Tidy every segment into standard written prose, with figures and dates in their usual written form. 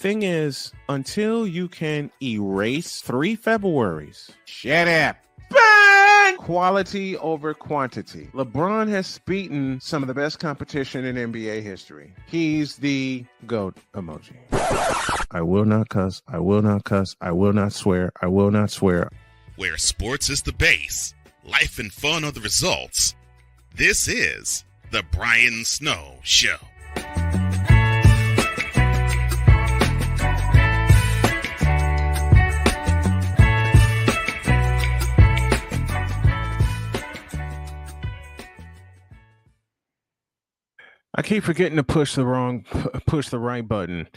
thing is, until you can erase 3 Februaries, shut up. Burn! Quality over quantity. LeBron has beaten some of the best competition in NBA history. He's the GOAT emoji. I will not cuss. I will not cuss. I will not swear. I will not swear. Where sports is the base, life and fun are the results. This is the Brian Snow Show. I keep forgetting to push the right button.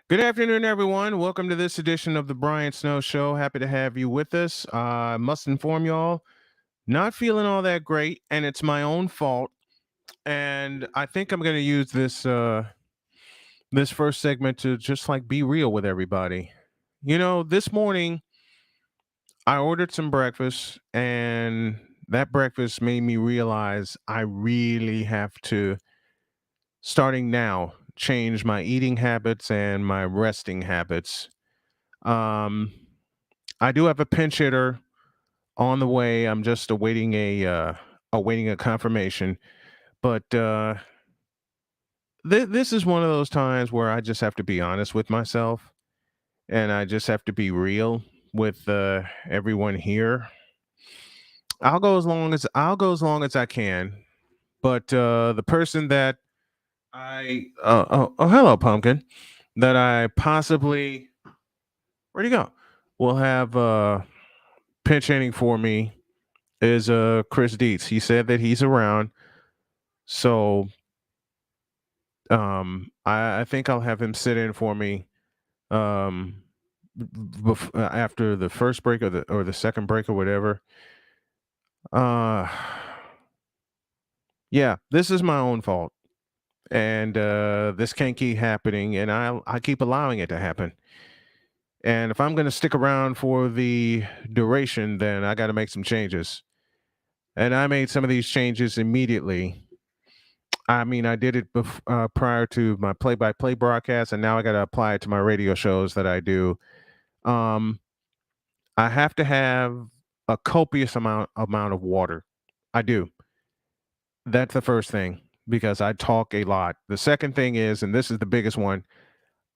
Good afternoon, everyone. Welcome to this edition of the Brian Snow Show. Happy to have you with us. I must inform y'all, not feeling all that great, and it's my own fault. And I think I'm going to use this this first segment to just like be real with everybody. You know, this morning I ordered some breakfast, and that breakfast made me realize I really have to, starting now, change my eating habits and my resting habits. Um, I do have a pinch hitter on the way. I'm just awaiting a confirmation. But this is one of those times where I just have to be honest with myself, and I just have to be real with everyone here. I'll go as long as I can. But the person that hello, Pumpkin, that I possibly, where'd he go? Will have pinch hitting for me is Chris Dietz. He said that he's around, so I think I'll have him sit in for me um after the first break or the second break or whatever. Uh yeah, this is my own fault, and this can't keep happening, and I keep allowing it to happen. And if I'm going to stick around for the duration, then I got to make some changes. And I made some of these changes immediately. I mean, I did it prior to my play-by-play broadcast, and now I got to apply it to my radio shows that I do. Um, I have to have a copious amount of water. I do. That's the first thing, because I talk a lot. The second thing is, and this is the biggest one,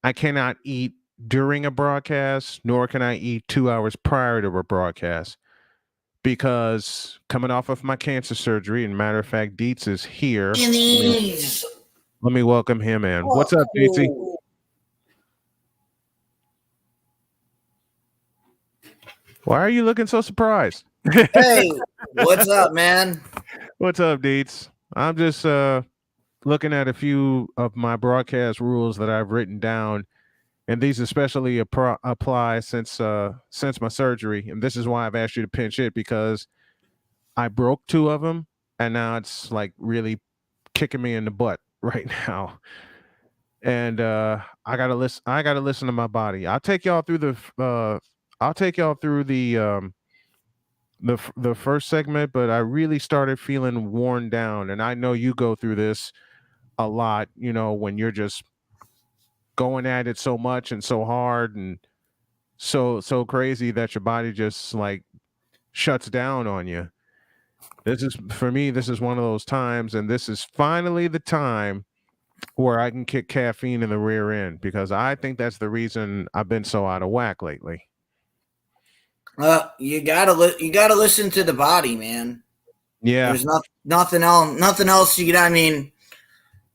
I cannot eat during a broadcast, nor can I eat 2 hours prior to a broadcast, because coming off of my cancer surgery, and matter of fact, Dietz is here. Let me welcome him in. What's up, Dietz? Why are you looking so surprised? Hey, what's up, man? What's up, Dietz? I'm just looking at a few of my broadcast rules that I've written down, and these especially apply since my surgery. And this is why I've asked you to pinch hit, because I broke 2 of them, and now it's like really kicking me in the butt right now. And I gotta listen to my body. I'll take y'all through the the first segment, but I really started feeling worn down, and I know you go through this a lot. You know, when you're just going at it so much and so hard and so crazy that your body just like shuts down on you. This is, for me, this is one of those times, and this is finally the time where I can kick caffeine in the rear end, because I think that's the reason I've been so out of whack lately. You gotta listen to the body, man. Yeah, there's nothing else. I mean,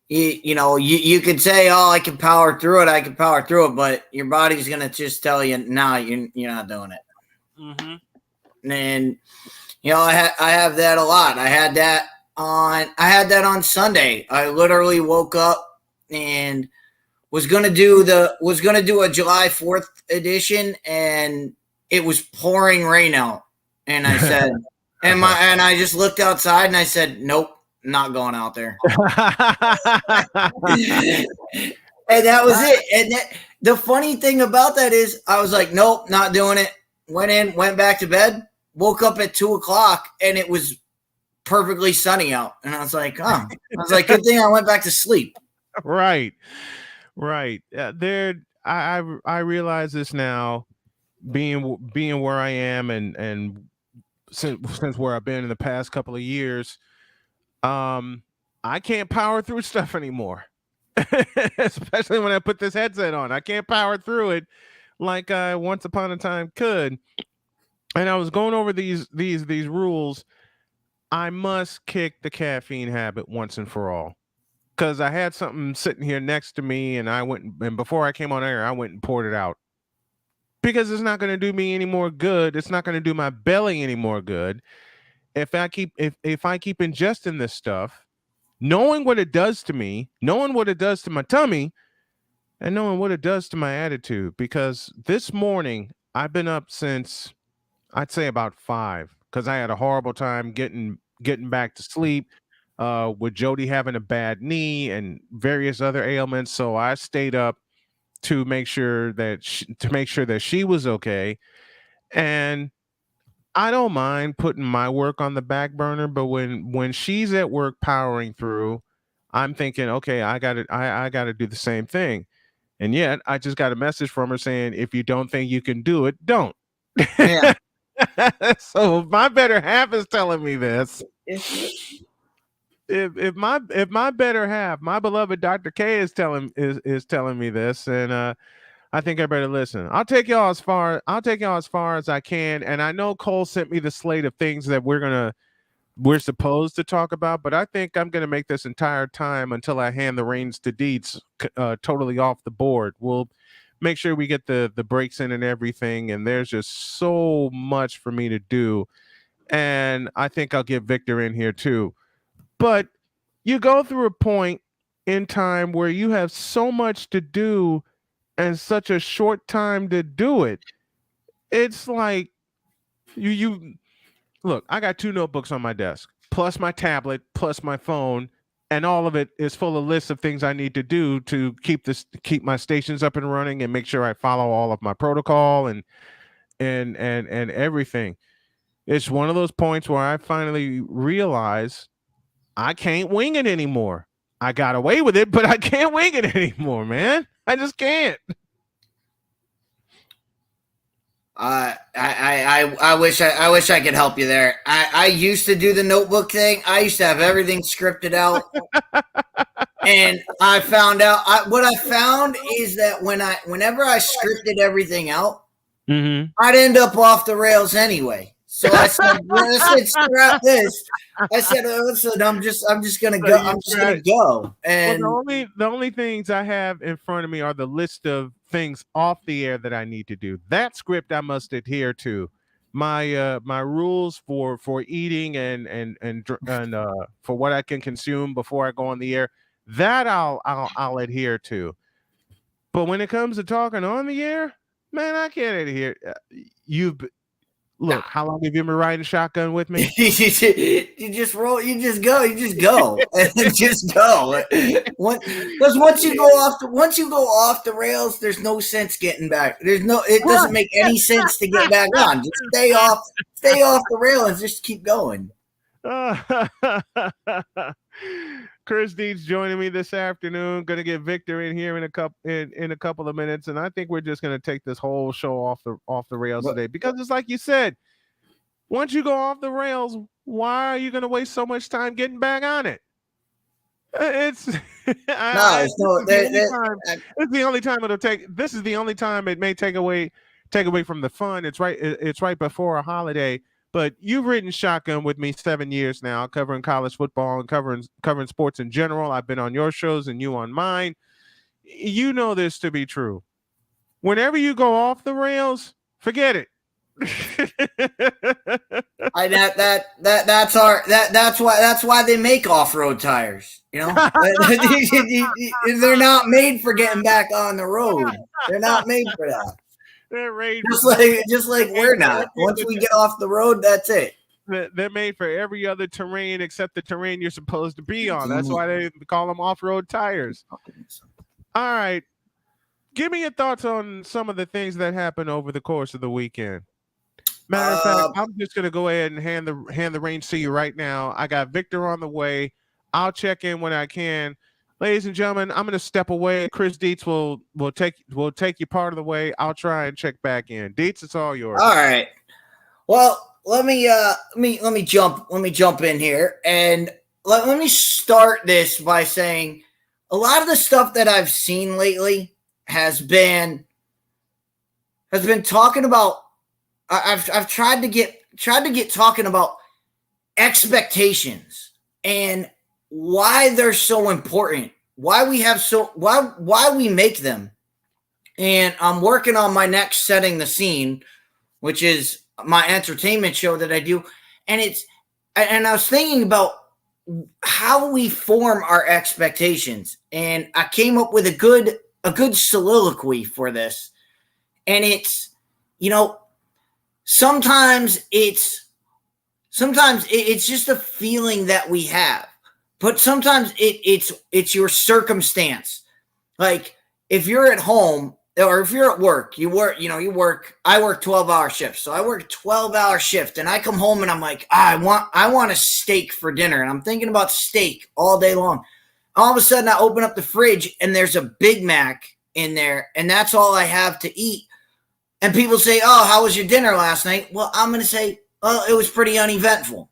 you could say, "Oh, I can power through it," but your body's gonna just tell you, "No, you're not doing it." Mm-hmm. And I have that a lot. I had that on Sunday. I literally woke up and was gonna do a July 4th edition, and it was pouring rain out. And I said, and I just looked outside and I said, "Nope, not going out there." And that was it. And the funny thing about that is I was like, "Nope, not doing it." Went back to bed, woke up at 2:00, and it was perfectly sunny out. And I was like, good thing I went back to sleep. Right. Yeah, I realize this now, being where I am, and since where I've been in the past couple of years, um, I can't power through stuff anymore. Especially when I put this headset on, I can't power through it like I once upon a time could. And I was going over these rules. I must kick the caffeine habit once and for all, because I had something sitting here next to me, and and before I came on air, I went and poured it out because it's not going to do me any more good. It's not going to do my belly any more good if I keep ingesting this stuff, knowing what it does to me, knowing what it does to my tummy, and knowing what it does to my attitude. Because this morning I've been up since, I'd say, about 5, because I had a horrible time getting back to sleep. With Jody having a bad knee and various other ailments, so I stayed up to make sure that she was okay. And I don't mind putting my work on the back burner, but when she's at work powering through, I'm thinking, okay, I gotta do the same thing. And yet I just got a message from her saying, if you don't think you can do it, don't. Yeah. So my better half is telling me this. If my better half, my beloved Dr. K, is telling me this, and I think I better listen. I'll take y'all as far as I can. And I know Cole sent me the slate of things that we're supposed to talk about, but I think I'm gonna make this entire time until I hand the reins to Deets totally off the board. We'll make sure we get the breaks in and everything. And there's just so much for me to do. And I think I'll get Victor in here too. But you go through a point in time where you have so much to do and such a short time to do it. It's like you look, I got 2 notebooks on my desk, plus my tablet, plus my phone, and all of it is full of lists of things I need to do to keep my stations up and running and make sure I follow all of my protocol and everything. It's one of those points where I finally realize I can't wing it anymore. I got away with it, but I can't wing it anymore, man. I just can't. I wish I could help you there. I used to do the notebook thing. I used to have everything scripted out, and I found out what I found is that whenever I scripted everything out, I'd end up off the rails anyway. So I said, scrap this. I said, listen, I'm just gonna go. I'm just gonna go. And the only things I have in front of me are the list of things off the air that I need to do. That script I must adhere to. My rules for eating and for what I can consume before I go on the air, that I'll adhere to. But when it comes to talking on the air, man, I can't adhere. Look, how long have you been riding shotgun with me? You just roll. You just go. Just go. Because once you go off the rails, there's no sense getting back. It doesn't make any sense to get back on. Just stay off the rail and just keep going. Chris Deeds joining me this afternoon. Going to get Victor in here in a couple of minutes, and I think we're just going to take this whole show off the rails today, because it's like you said. Once you go off the rails, why are you going to waste so much time getting back on it? It's it's the only time it'll take. This is the only time it may take away from the fun. It's right before a holiday. But you've ridden shotgun with me 7 years now, covering college football and covering sports in general. I've been on your shows and you on mine. You know this to be true. Whenever you go off the rails, forget it. That's why they make off-road tires. You know, they're not made for getting back on the road. They're not made for that. They're just like we're not. Once we get off the road, that's it. They're made for every other terrain except the terrain you're supposed to be on. That's why they call them off-road tires. All right. Give me your thoughts on some of the things that happened over the course of the weekend. Matter of fact, I'm just going to go ahead and hand the reins to you right now. I got Victor on the way. I'll check in when I can. Ladies and gentlemen, I'm going to step away. Chris Dietz will take you part of the way. I'll try and check back in. Dietz, it's all yours. All right. Well, let me jump in here, and let me start this by saying a lot of the stuff that I've seen lately has been talking about. I've tried to get talking about expectations and why they're so important, why we make them. And I'm working on my next Setting the Scene, which is my entertainment show that I do. And I was thinking about how we form our expectations. And I came up with a good soliloquy for this. And it's, sometimes it's just a feeling that we have. But sometimes it's your circumstance. Like if you're at home or if you're at work, I work 12-hour shifts. So I work a 12-hour shift and I come home and I'm like, I want a steak for dinner. And I'm thinking about steak all day long. All of a sudden I open up the fridge and there's a Big Mac in there and that's all I have to eat. And people say, oh, how was your dinner last night? Well, I'm going to say, well, it was pretty uneventful.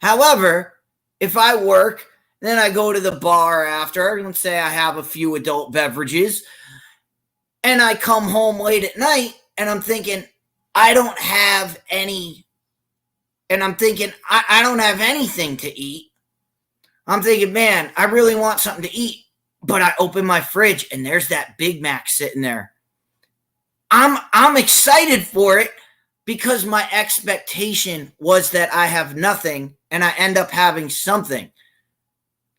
However, if I work, then I go to the bar after, and say I have a few adult beverages, and I come home late at night, and I'm thinking, I don't have any, and I'm thinking, I don't have anything to eat. I'm thinking, man, I really want something to eat, but I open my fridge, and there's that Big Mac sitting there. I'm excited for it because my expectation was that I have nothing and I end up having something.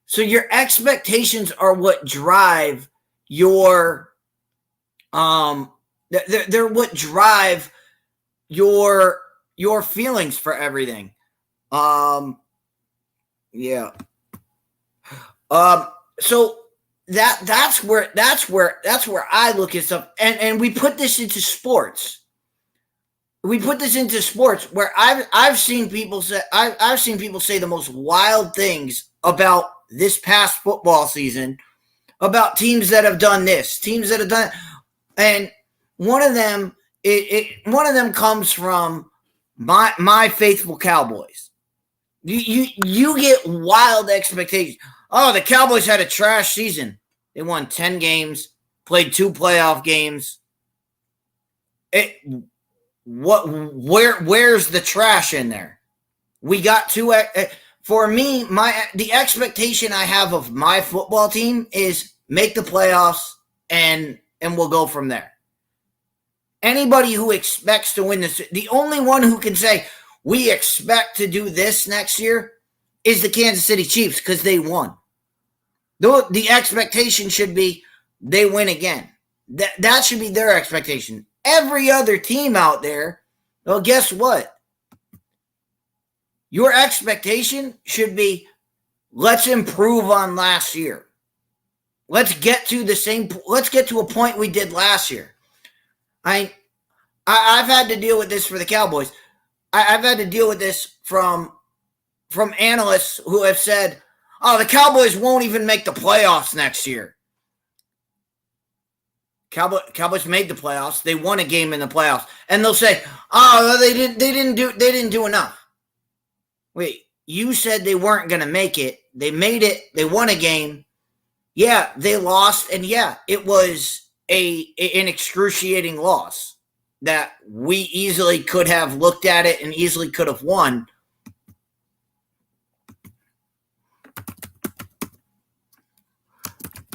So your expectations are what drive your they're what drive your feelings for everything. Yeah. So that's where I look at stuff, and we put this into sports. We put this into sports where I've seen people say the most wild things about this past football season, about teams that have done this, teams that have done it. And one of them comes from my faithful Cowboys. You get wild expectations. Oh, the Cowboys had a trash season. They won 10 games, played 2 playoff games. Where's the trash in there? We got 2. For me, the expectation I have of my football team is make the playoffs and we'll go from there. Anybody who expects to win this, the only one who can say we expect to do this next year is the Kansas City Chiefs because they won. The expectation should be they win again. That should be their expectation. Every other team out there, well, guess what? Your expectation should be let's improve on last year. Let's get to a point we did last year. I've had to deal with this for the Cowboys. I've had to deal with this from analysts who have said, oh, the Cowboys won't even make the playoffs next year. Cowboys made the playoffs. They won a game in the playoffs. And they'll say, oh, they didn't do enough. Wait, you said they weren't going to make it. They made it. They won a game. Yeah, they lost. And yeah, it was an excruciating loss that we easily could have looked at it and easily could have won.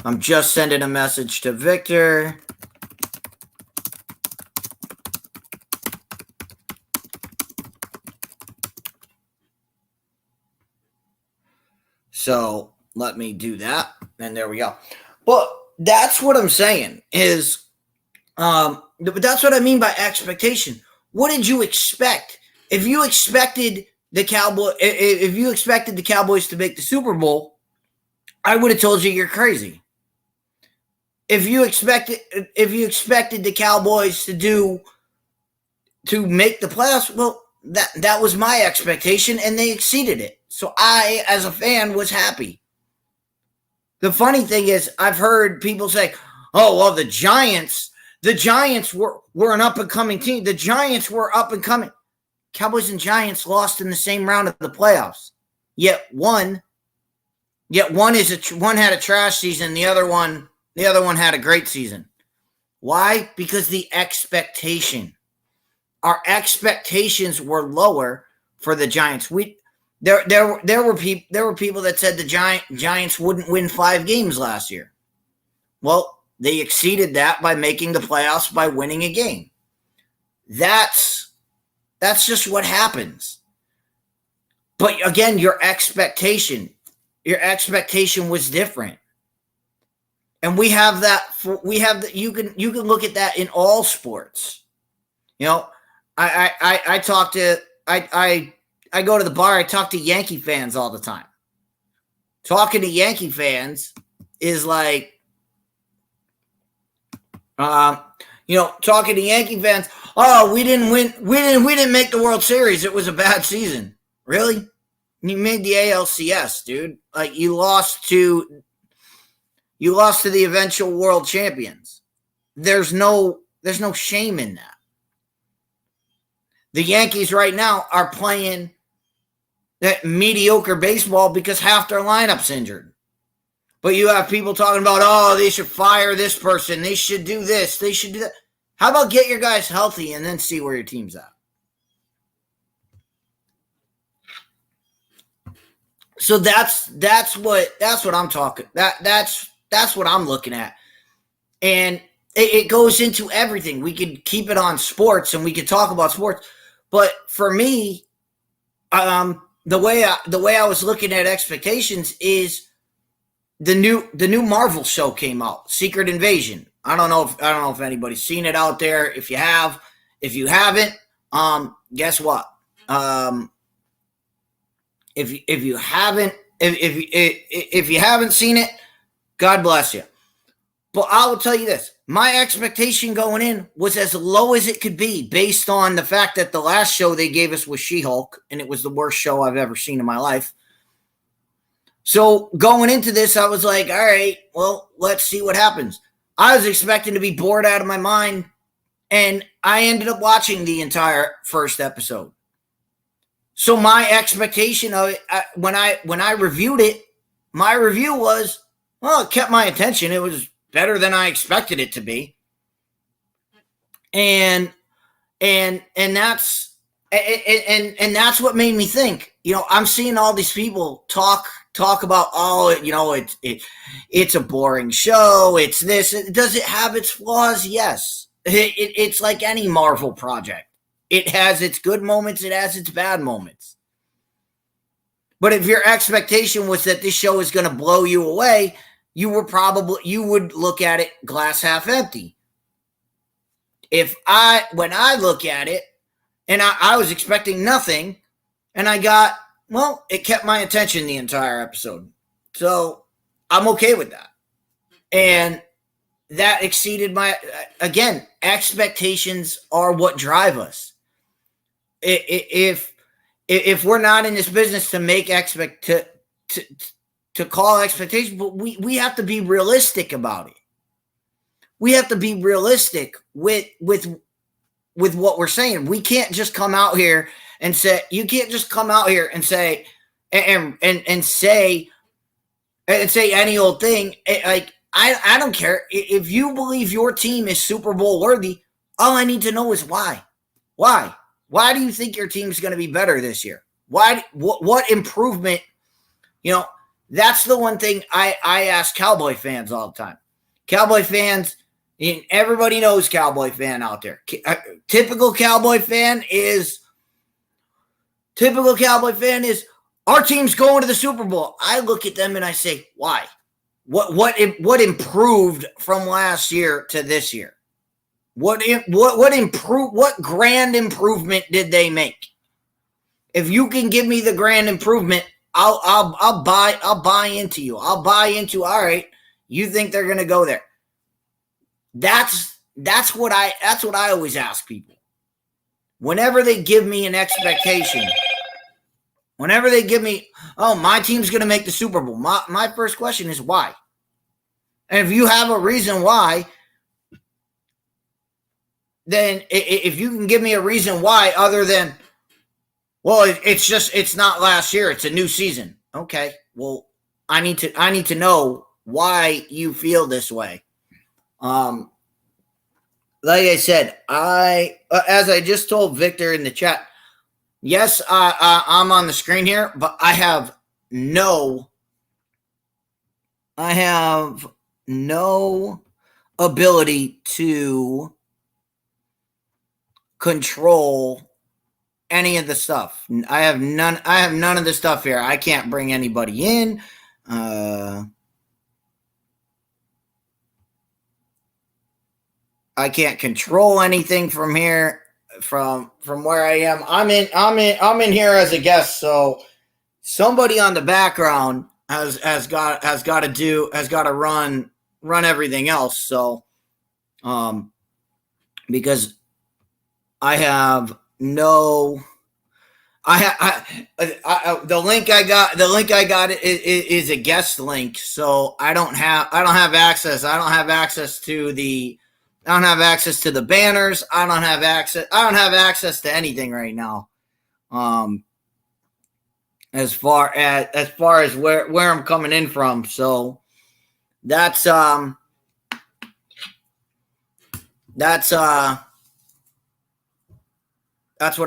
I'm just sending a message to Victor. So let me do that. And there we go. But that's what I'm saying is, that's what I mean by expectation. What did you expect? If you expected the Cowboys to make the Super Bowl, I would have told you you're crazy. If you expected the Cowboys to make the playoffs, well, that was my expectation, and they exceeded it. So I, as a fan, was happy. The funny thing is, I've heard people say, "Oh, well, the Giants were an up and coming team. The Giants were up and coming." Cowboys and Giants lost in the same round of the playoffs. Yet one had a trash season. The other one had a great season. Why? Because our expectations were lower for the Giants. There were people that said the Giants wouldn't win 5 games last year. Well, they exceeded that by making the playoffs by winning a game. That's just what happens. But again, your expectation was different. And we have that. You can look at that in all sports. You know, I go to the bar. I talk to Yankee fans all the time. Talking to Yankee fans is like, talking to Yankee fans. Oh, we didn't win. We didn't make the World Series. It was a bad season. Really? You made the ALCS, dude. Like you lost to the eventual world champions. There's no shame in that. The Yankees right now are playing that mediocre baseball because half their lineup's injured. But you have people talking about, oh, they should fire this person. They should do this. They should do that. How about get your guys healthy and then see where your team's at? So that's what I'm talking. That's what I'm looking at. And it goes into everything. We could keep it on sports and we could talk about sports. But for me, the way I was looking at expectations is the new Marvel show came out, Secret Invasion. I don't know if anybody's seen it out there. If you haven't, guess what? If you haven't seen it, God bless you. But I will tell you this. My expectation going in was as low as it could be based on the fact that the last show they gave us was She-Hulk, and it was the worst show I've ever seen in my life. So going into this, I was like, all right, well, let's see what happens. I was expecting to be bored out of my mind, and I ended up watching the entire first episode. So my expectation of it, when I reviewed it, my review was, well, it kept my attention. It was better than I expected it to be. And that's what made me think, I'm seeing all these people talk about, it's a boring show. It's this. Does it have its flaws? Yes. It's like any Marvel project. It has its good moments. It has its bad moments. But if your expectation was that this show is going to blow you away, you would look at it glass half empty. When I look at it, and I was expecting nothing, and it kept my attention the entire episode. So I'm okay with that. And that exceeded again, expectations are what drive us. If we're not in this business to make to call expectations, but we have to be realistic about it. We have to be realistic with what we're saying. We can't just come out here and say, and say any old thing. I don't care. If you believe your team is Super Bowl worthy, all I need to know is why. Why? Why do you think your team's going to be better this year? Why? What improvement? That's the one thing I ask Cowboy fans all the time. Cowboy fans, everybody knows Cowboy fan out there. Typical Cowboy fan is our team's going to the Super Bowl. I look at them and I say, why? What improved from last year to this year? What grand improvement did they make? If you can give me the grand improvement, I'll buy into you. I'll buy into, all right, you think they're going to go there. That's what I always ask people. Whenever they give me an expectation, whenever they give me, oh, my team's going to make the Super Bowl, my first question is why? And if you have a reason why, then if you can give me a reason why other than, well, it's not last year, it's a new season. Okay, well, I need to know why you feel this way. Like I said, as I just told Victor in the chat, yes, I'm on the screen here, but I have no ability to control any of the stuff. I have none of the stuff here. I can't bring anybody in. I can't control anything from here, from where I am. I'm in here as a guest, so somebody on the background has got to run everything else. So, because I have no, the link I got is a guest link, so I don't have access. I don't have access to the banners. I don't have access to anything right now. As far as where I'm coming in from. So that's what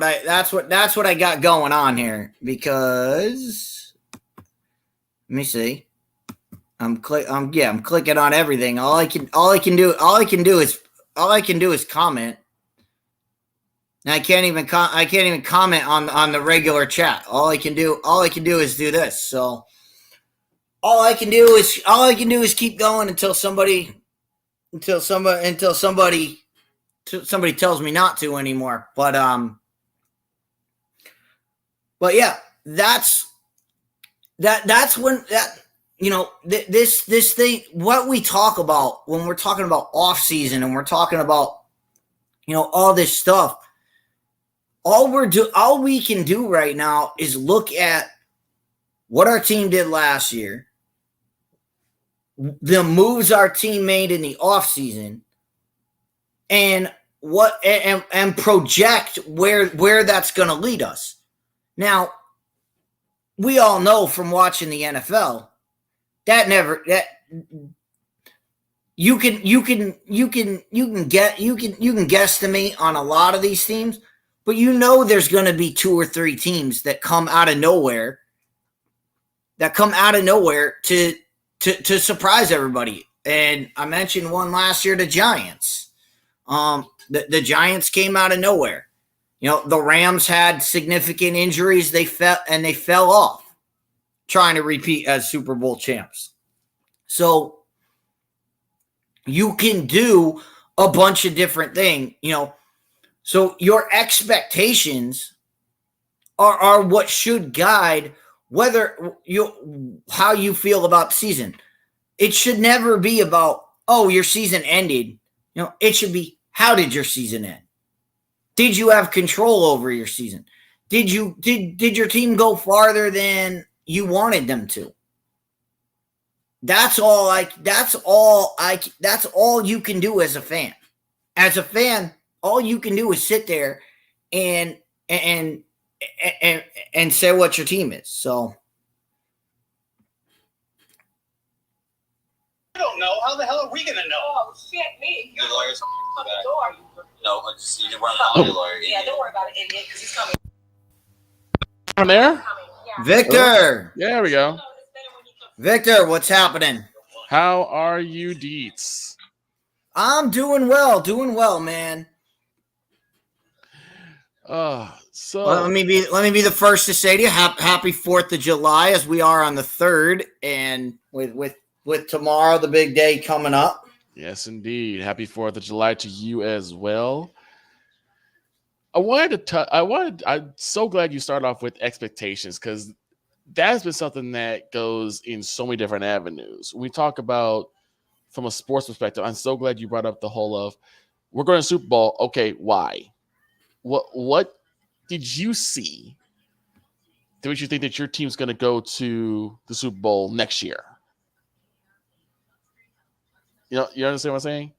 I got going on here, because let me see. I'm clicking on everything. All I can do is comment. And I can't even comment on the regular chat. All I can do is do this. So all I can do is keep going until somebody tells me not to anymore. But yeah, that's when this thing, what we talk about when we're talking about off season and we're talking about all this stuff. All we can do right now is look at what our team did last year, the moves our team made in the offseason, and and project where that's going to lead us. Now, we all know from watching the NFL that you can guesstimate on a lot of these teams. But there's going to be 2 or 3 teams that come out of nowhere to surprise everybody. And I mentioned one last year, the Giants. The Giants came out of nowhere. The Rams had significant injuries. They fell off trying to repeat as Super Bowl champs. So you can do a bunch of different things, So your expectations are what should guide how you feel about the season. It should never be about, oh, your season ended. It should be, how did your season end? Did you have control over your season? Did your team go farther than you wanted them to? That's all you can do as a fan. As a fan, all you can do is sit there and say what your team is. So I don't know. How the hell are we gonna know? Oh shit, me. The lawyer's on the door. No, just you run the lawyer. Yeah, don't worry about it, idiot, because he's coming. From there? Yeah. Victor, There we go. Victor, what's happening? How are you, Deets? I'm doing well, man. So Well, let me be the first to say to you, happy 4th of July, as we are on the 3rd, and with tomorrow, the big day coming up. yes, indeed. Happy 4th of July to you as well. I'm so glad you started off with expectations, because that's been something that goes in so many different avenues. We talk about from a sports perspective. I'm so glad you brought up the whole of, we're going to Super Bowl. Okay, why? What did you see that makes you think that your team's going to go to the Super Bowl next year? You understand what I'm saying?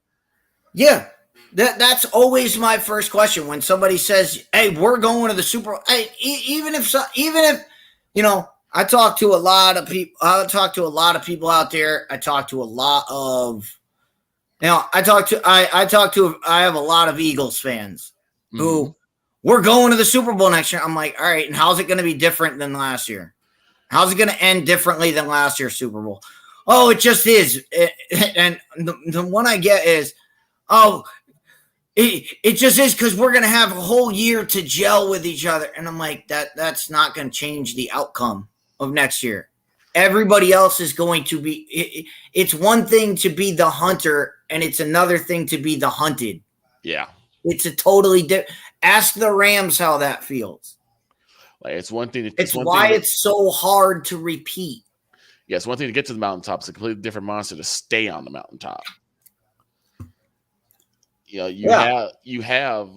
Yeah. That's always my first question when somebody says, "Hey, we're going to the Super Bowl." Hey, even if I talk to a lot of people. I talk to a lot of people out there. I talk to a lot of, I have a lot of Eagles fans who we're going to the Super Bowl next year. I'm like, all right, and how's it going to be different than last year? How's it going to end differently than last year's Super Bowl? Oh, it just is. And the one I get is, oh, it just is because we're going to have a whole year to gel with each other. And I'm like, that's not going to change the outcome of next year. Everybody else is going to be it's one thing to be the hunter and it's another thing to be the hunted. Yeah. It's a totally different. Ask the Rams how that feels. Like it's one thing. It's why it's so hard to repeat. Yeah, it's one thing to get to the mountaintop. It's a completely different monster to stay on the mountaintop. You have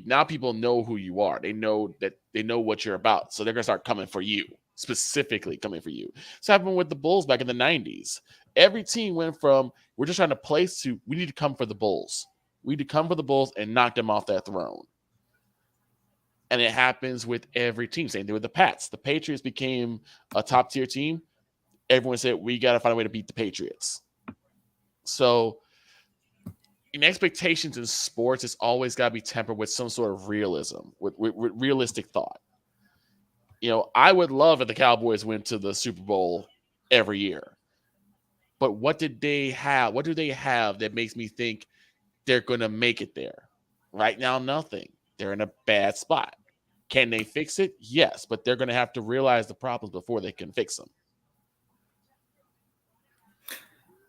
now people know who you are. They know what you're about. So they're going to start coming for you, specifically coming for you. It's happened with the Bulls back in the 90s. Every team went from, we're just trying to place to, we need to come for the Bulls. We need to come for the Bulls and knock them off that throne. And it happens with every team. Same thing with the Pats. The Patriots became a top tier team. Everyone said, we got to find a way to beat the Patriots. So in expectations in sports, it's always got to be tempered with some sort of realism, with realistic thought. I would love if the Cowboys went to the Super Bowl every year. But what did they have? What do they have that makes me think they're going to make it there? Right now, nothing. They're in a bad spot. Can they fix it? Yes, but they're going to have to realize the problems before they can fix them.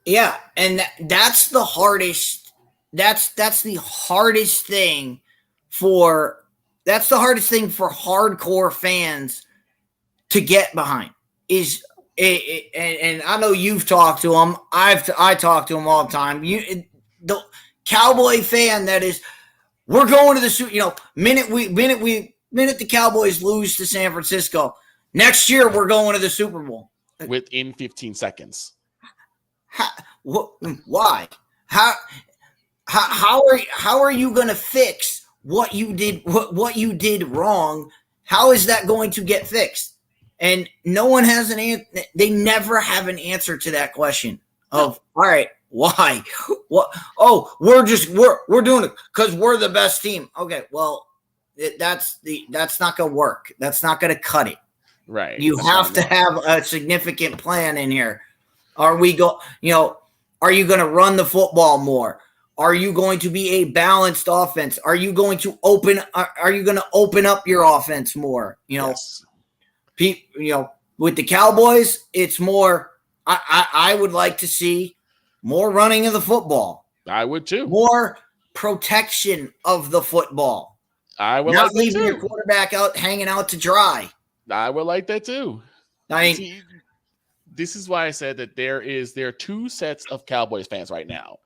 Yeah, and that's the hardest. That's the hardest thing for hardcore fans to get behind. And I know you've talked to them. I talk to them all the time. The Cowboy fan that is, we're going to the minute the Cowboys lose to San Francisco next year, we're going to the Super Bowl within 15 seconds. Why? How are you going to fix what you did wrong? How is that going to get fixed? And no one has an answer. They never have an answer to that question of, all right, why? What? Oh, we're doing it because we're the best team. Okay, well, that's not going to work. That's not going to cut it. Right. You have to have a significant plan in here. Are you going to run the football more? Are you going to be a balanced offense? Are you going to open up your offense more? Yes. With the Cowboys, it's more. I would like to see more running of the football. I would too. More protection of the football. I would not like leaving that too. your quarterback out hanging out to dry. I would like that too. See, this is why I said that there are two sets of Cowboys fans right now.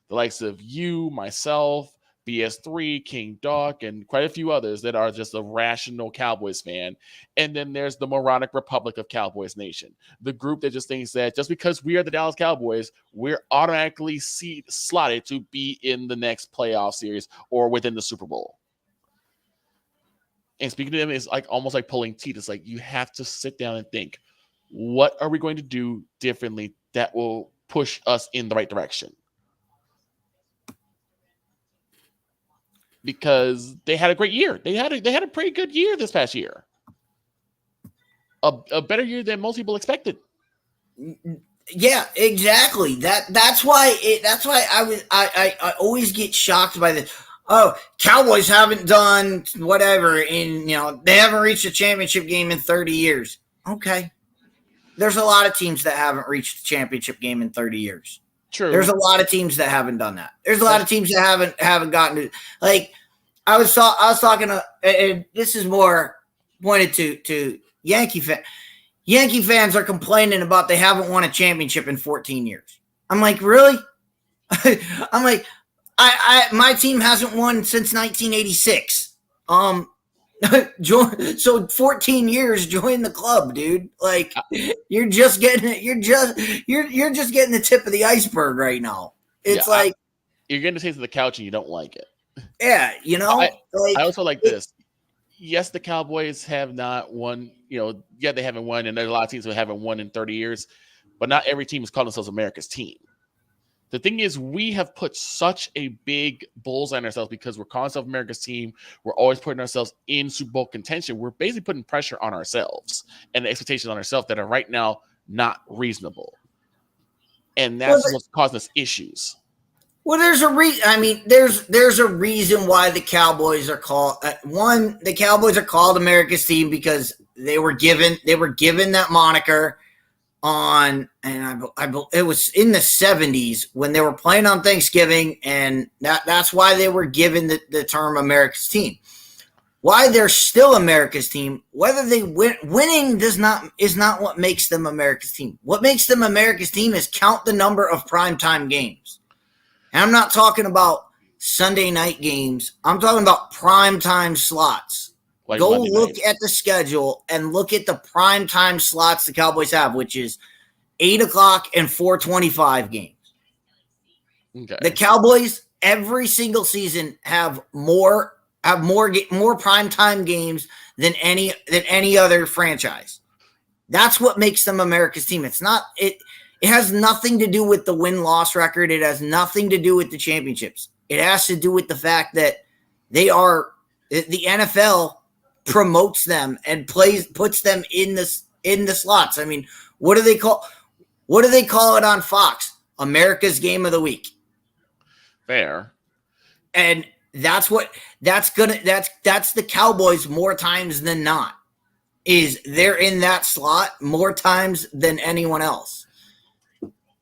The likes of you, myself, BS3, King Doc, and quite a few others that are just a rational Cowboys fan. And then there's the moronic Republic of Cowboys Nation, the group that just thinks that just because we are the Dallas Cowboys, we're automatically slotted to be in the next playoff series or within the Super Bowl. And speaking to them is almost like pulling teeth. It's like you have to sit down and think, what are we going to do differently that will push us in the right direction? Because they had a great year. They had a pretty good year this past year. A better year than most people expected. Yeah, exactly. That's why I always get shocked by this. Oh, Cowboys haven't done whatever they haven't reached a championship game in 30 years. Okay. There's a lot of teams that haven't reached the championship game in 30 years. True. There's a lot of teams that haven't done that. There's a lot of teams that haven't gotten to, like, I was talking to, and this is more pointed to Yankee fans. Yankee fans are complaining about they haven't won a championship in 14 years. I'm like, really? I'm like, my team hasn't won since 1986. So 14 years, join the club, dude. Like, you're just getting the tip of the iceberg right now. It's Yeah, like, you're getting a taste of the couch and you don't like it. yeah, you know, I like also like this. Yes, the Cowboys have not won. Yeah, they haven't won, and there's a lot of teams who haven't won in 30 years. But not every team is calling themselves America's team. The thing is, we have put such a big bullseye on ourselves because we're calling ourselves America's team. We're always putting ourselves in Super Bowl contention. We're basically putting pressure on ourselves and the expectations on ourselves that are right now not reasonable. And that's what's causing us issues. Well, there's a reason. I mean, there's a reason why the Cowboys are called the Cowboys are called America's team because they were given that moniker on, and it was in the 70s when they were playing on Thanksgiving, and that's why they were given the term America's team. Why they're still America's team, whether they winning is not what makes them America's team. What makes them America's team is count the number of primetime games. And I'm not talking about Sunday night games. I'm talking about primetime slots. Like Go Monday look night. at the schedule and look at the primetime slots the Cowboys have, which is 8 o'clock and 4:25 games. Okay. The Cowboys every single season have more primetime games than any other franchise. That's what makes them America's team. It has nothing to do with the win-loss record. It has nothing to do with the championships. It has to do with the fact that the NFL promotes them and puts them in the slots. I mean, what do they call it on Fox? America's Game of the Week. Fair. And that's the Cowboys more times than not. Is they're in that slot more times than anyone else.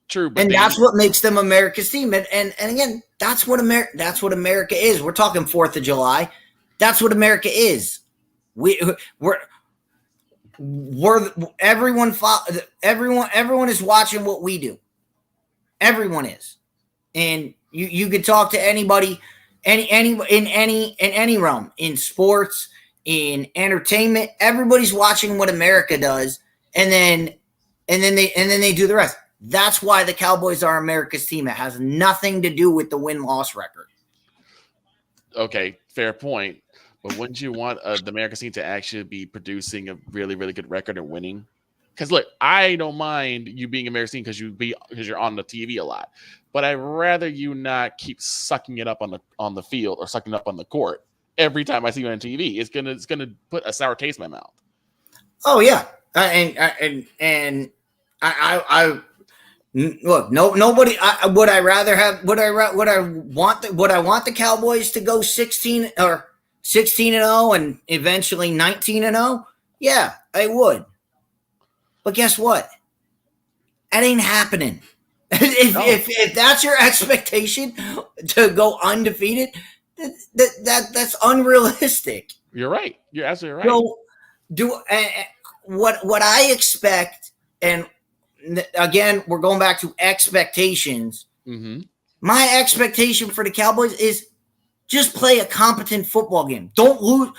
True, but And that's what makes them America's team. And again, that's what America is. We're talking 4th of July. That's what America is. Everyone is watching what we do. Everyone is. And you could talk to anybody in any realm, in sports, in entertainment, everybody's watching what America does, and then they do the rest. That's why the Cowboys are America's team. It has nothing to do with the win-loss record. Okay, fair point. But wouldn't you want the America's team to actually be producing a really, really good record and winning? Because look, I don't mind you being America's team because you're on the TV a lot, but I'd rather you not keep sucking it up on the field or sucking it up on the court every time I see you on TV. It's gonna put a sour taste in my mouth. Oh yeah, and I look, nobody. Would I want the Cowboys to go 16 or 16-0 and eventually 19-0? Yeah, I would. But guess what? That ain't happening. If that's your expectation to go undefeated, that's unrealistic. You're right. You're absolutely right. What I expect, and again, we're going back to expectations. Mm-hmm. My expectation for the Cowboys is just play a competent football game. Don't lose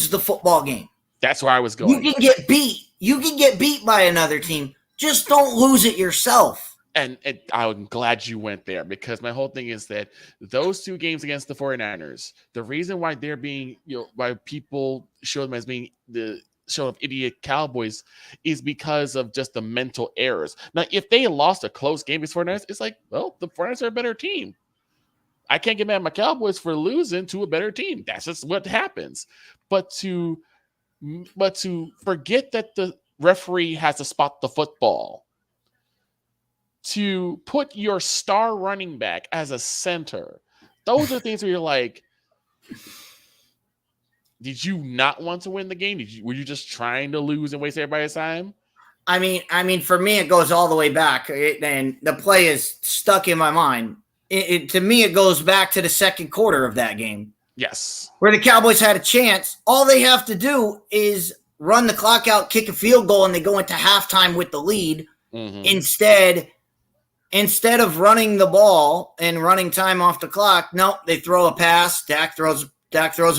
the football game. That's where I was going. You can get beat. You can get beat by another team. Just don't lose it yourself. And I'm glad you went there because my whole thing is that those two games against the 49ers, the reason why they're being, why people show them as being the show of idiot Cowboys is because of just the mental errors. Now, if they lost a close game against 49ers, it's like, well, the 49ers are a better team. I can't get mad at my Cowboys for losing to a better team. That's just what happens. But to forget that the referee has to spot the football, to put your star running back as a center, those are things where you're like, did you not want to win the game? Were you just trying to lose and waste everybody's time? I mean, for me, it goes all the way back, and the play is stuck in my mind. To me, it goes back to the second quarter of that game. Yes. Where the Cowboys had a chance. All they have to do is run the clock out, kick a field goal, and they go into halftime with the lead. Mm-hmm. Instead of running the ball and running time off the clock, no, they throw a pass. Dak throws a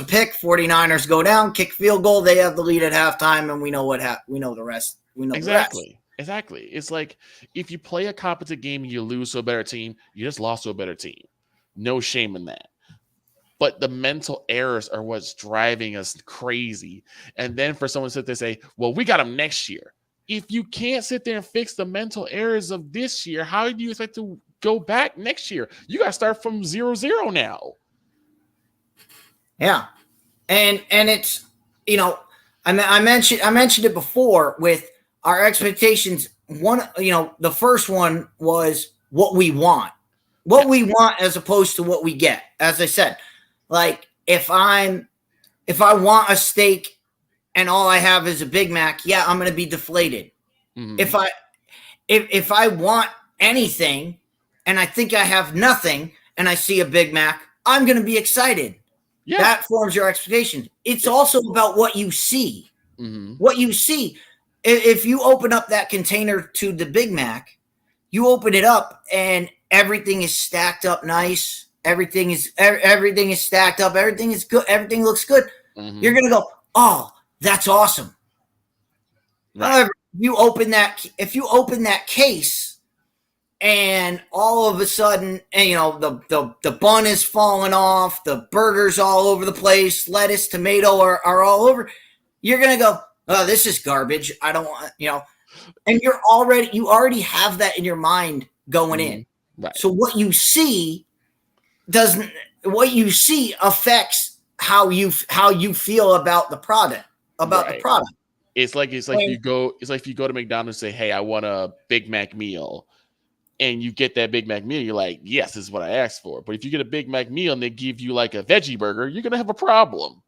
pick. 49ers go down, kick field goal. They have the lead at halftime, and we know we know the rest. We know exactly. the rest. Exactly. It's like if you play a competent game and you lose to a better team, you just lost to a better team. No shame in that. But the mental errors are what's driving us crazy. And then for someone to sit there and say, well, we got them next year. If you can't sit there and fix the mental errors of this year, how do you expect to go back next year? You got to start from 0-0 now. Yeah. And it's, you know, I mentioned it before with our expectations. One, you know, the first one was what we want as opposed to what we get. As I said, like if I want a steak and all I have is a Big Mac, yeah, I'm going to be deflated. Mhm. If I want anything and I think I have nothing and I see a Big Mac, I'm going to be excited. Yeah. That forms your expectations. It's also about what you see. Mhm. What you see. If you open up that container to the Big Mac, you open it up and everything is stacked up nice. Everything is stacked up. Everything is good. Everything looks good. Mhm. You're gonna go, oh, that's awesome. Right. However, if you open that case and all of a sudden, and, you know, the bun is falling off, the burger's all over the place, lettuce, tomato are all over, you're gonna go, oh, this is garbage. I don't want, you know, and you already have that in your mind going in. Right. So what you see affects how you feel about the product, Right. the product. It's like if you go to McDonald's and say, hey, I want a Big Mac meal, and you get that Big Mac meal, you're like, yes, this is what I asked for. But if you get a Big Mac meal and they give you like a veggie burger, you're gonna have a problem.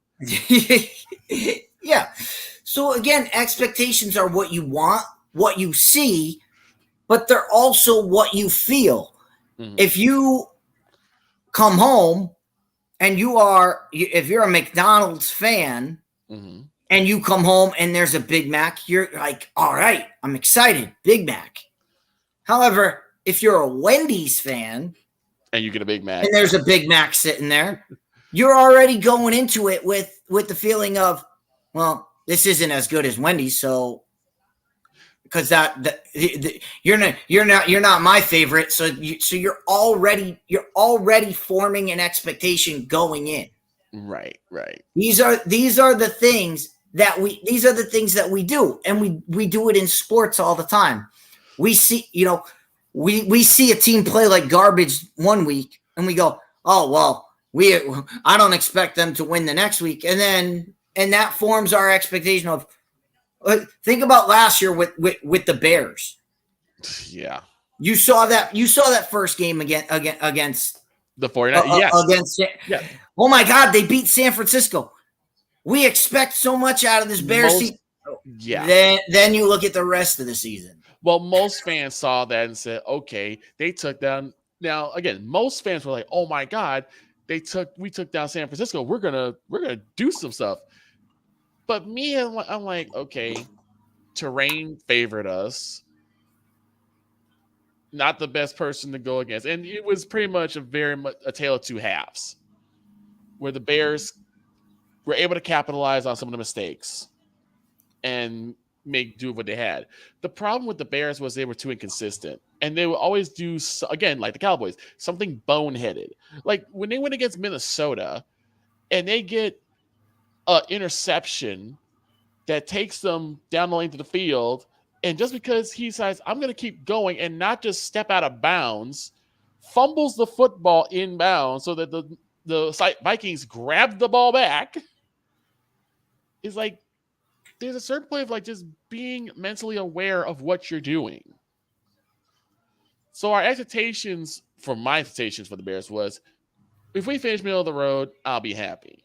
Yeah. So again, expectations are what you want, what you see, but they're also what you feel. Mhm. If you come home and if you're a McDonald's fan, Mhm. and you come home and there's a Big Mac, you're like, all right, I'm excited, Big Mac. However, if you're a Wendy's fan And you get a Big Mac, and there's a Big Mac sitting there, you're already going into it with the feeling of, well, this isn't as good as Wendy's, so because you're not my favorite, so you're already forming an expectation going in. right. These are the things that we do, and we do it in sports all the time. We see, you know, we see a team play like garbage one week, and we go, oh well, I don't expect them to win the next week, and that forms our expectation of. Think about last year with the Bears. Yeah. You saw that first game against The 49ers. Yes. against. Yeah. Oh my God, they beat San Francisco. We expect so much out of this Bears team. Yeah. Then you look at the rest of the season. Well, most fans saw that and said, okay, they took down. Now, again, most fans were like, oh my God, we took down San Francisco. We're gonna do some stuff. But me, I'm like, okay, terrain favored us. Not the best person to go against. And it was pretty much a tale of two halves, where the Bears were able to capitalize on some of the mistakes and make do with what they had. The problem with the Bears was they were too inconsistent, and they would always do, again, like the Cowboys, something boneheaded. Like when they went against Minnesota and they get an interception that takes them down the length of the field, and just because he decides, I'm going to keep going and not just step out of bounds, fumbles the football inbound so that the Vikings grab the ball back, is like, there's a certain point of like just being mentally aware of what you're doing. So my expectations for the Bears was, if we finish middle of the road, I'll be happy.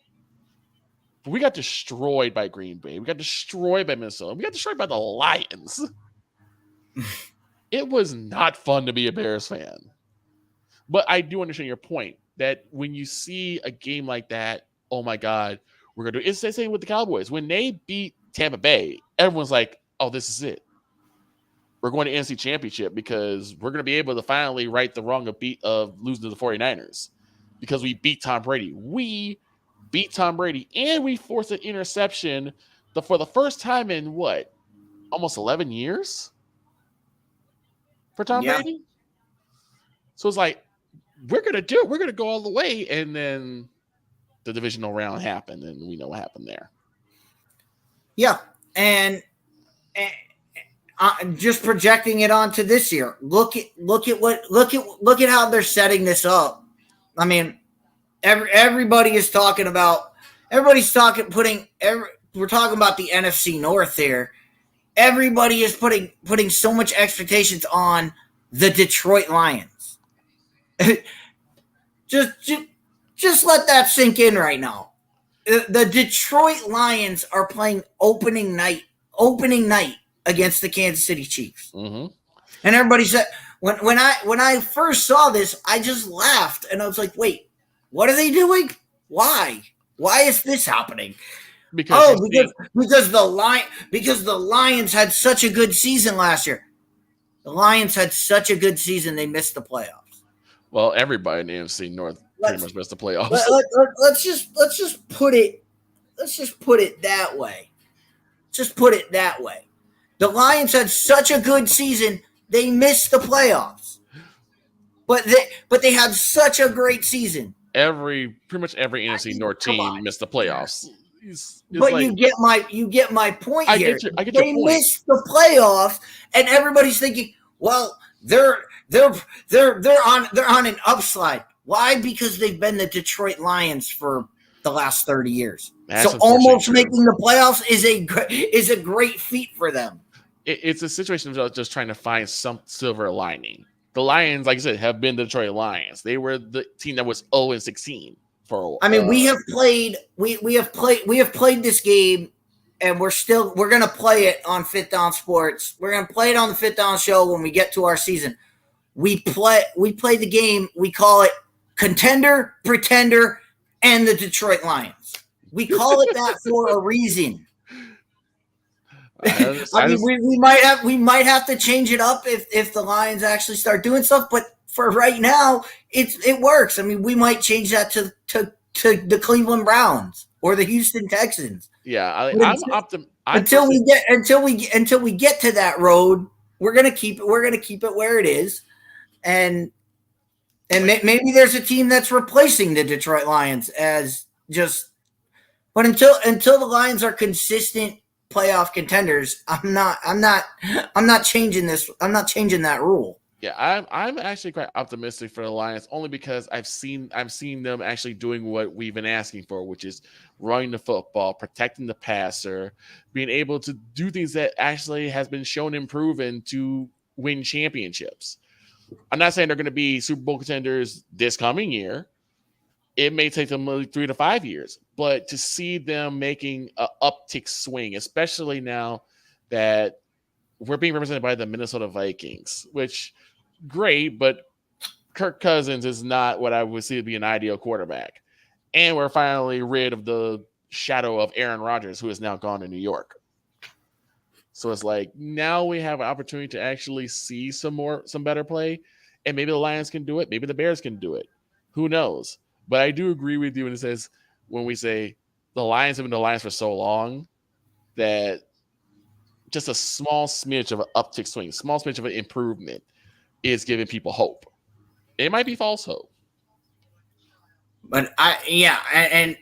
But we got destroyed by Green Bay. We got destroyed by Minnesota. We got destroyed by the Lions. It was not fun to be a Bears fan. But I do understand your point that when you see a game like that, oh my God, we're going to do it. It's the same with the Cowboys. When they beat Tampa Bay, everyone's like, oh, this is it. We're going to NFC Championship because we're going to be able to finally right the wrong of losing to the 49ers because we beat Tom Brady. We beat Tom Brady, and we forced an interception for the first time in what? Almost 11 years? for Tom Yeah. Brady. So it's like, we're going to do it. We're going to go all the way. And then the divisional round happened, and we know what happened there. Yeah, and just projecting it onto this year. Look at how they're setting this up. I mean, everybody is talking about. Everybody's talking we're talking about the NFC North here. Everybody is putting so much expectations on the Detroit Lions. just let that sink in right now. The Detroit Lions are playing opening night against the Kansas City Chiefs. Mm-hmm. And everybody said when I first saw this, I just laughed and I was like, "Wait, what are they doing? Why? Why is this happening?" Because the Lions had such a good season last year. The Lions had such a good season, they missed the playoffs. Well, everybody in the NFC North pretty much missed the playoffs. Let's just put it that way. Just put it that way. The Lions had such a good season, they missed the playoffs. But they had such a great season. Pretty much every NFC North team missed the playoffs. But like, you get my point here. I get they your point. missed the playoffs, and everybody's thinking, well, they're on an upslide. Why? Because they've been the Detroit Lions for the last 30 years. That's so almost making the playoffs is a great feat for them. It's a situation of just trying to find some silver lining. The Lions, like I said, have been the Detroit Lions. They were the team that was 0-16 for a while. I mean, we have played this game, and we're gonna play it on Fifth Down Sports. We're gonna play it on the Fifth Down Show when we get to our season. We play the game. We call it Contender, Pretender, and the Detroit Lions. We call it that for a reason. We might have to change it up if the Lions actually start doing stuff. But for right now, it works. I mean, we might change that to the Cleveland Browns or the Houston Texans. Yeah, until we get to that road, we're gonna keep it where it is, and maybe there's a team that's replacing the Detroit Lions as just. But until the Lions are consistent playoff contenders, I'm not changing this. I'm not changing that rule. Yeah, I'm actually quite optimistic for the Lions, only because I've seen them actually doing what we've been asking for, which is running the football, protecting the passer, being able to do things that actually has been shown and proven to win championships. I'm not saying they're going to be Super Bowl contenders this coming year. It may take them 3 to 5 years, but to see them making an uptick swing, especially now that we're being represented by the Minnesota Vikings, which great, but Kirk Cousins is not what I would see to be an ideal quarterback. And we're finally rid of the shadow of Aaron Rodgers, who is now gone to New York. So it's like, now we have an opportunity to actually see some better play, and maybe the Lions can do it. Maybe the Bears can do it. Who knows? But I do agree with you when we say the Lions have been the Lions for so long that just a small smidge of an uptick swing, small smidge of an improvement is giving people hope. It might be false hope. But I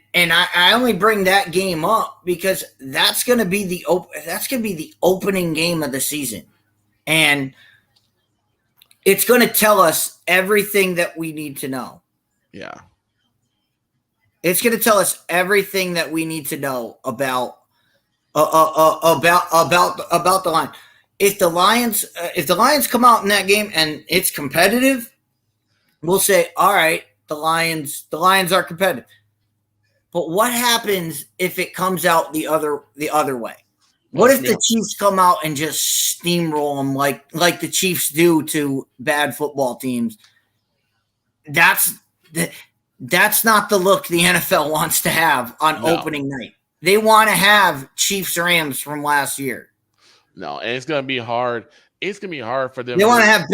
only bring that game up because that's going to be the opening game of the season, and it's going to tell us everything that we need to know. Yeah, it's going to tell us everything that we need to know about the line. If the Lions come out in that game and it's competitive, we'll say, all right, the Lions are competitive. But what happens if it comes out the other way? What if the Chiefs come out and just steamroll them like the Chiefs do to bad football teams? That's not the look the NFL wants to have on opening night. They want to have Chiefs Rams from last year. No, and it's going to be hard. It's going to be hard for them. They want to have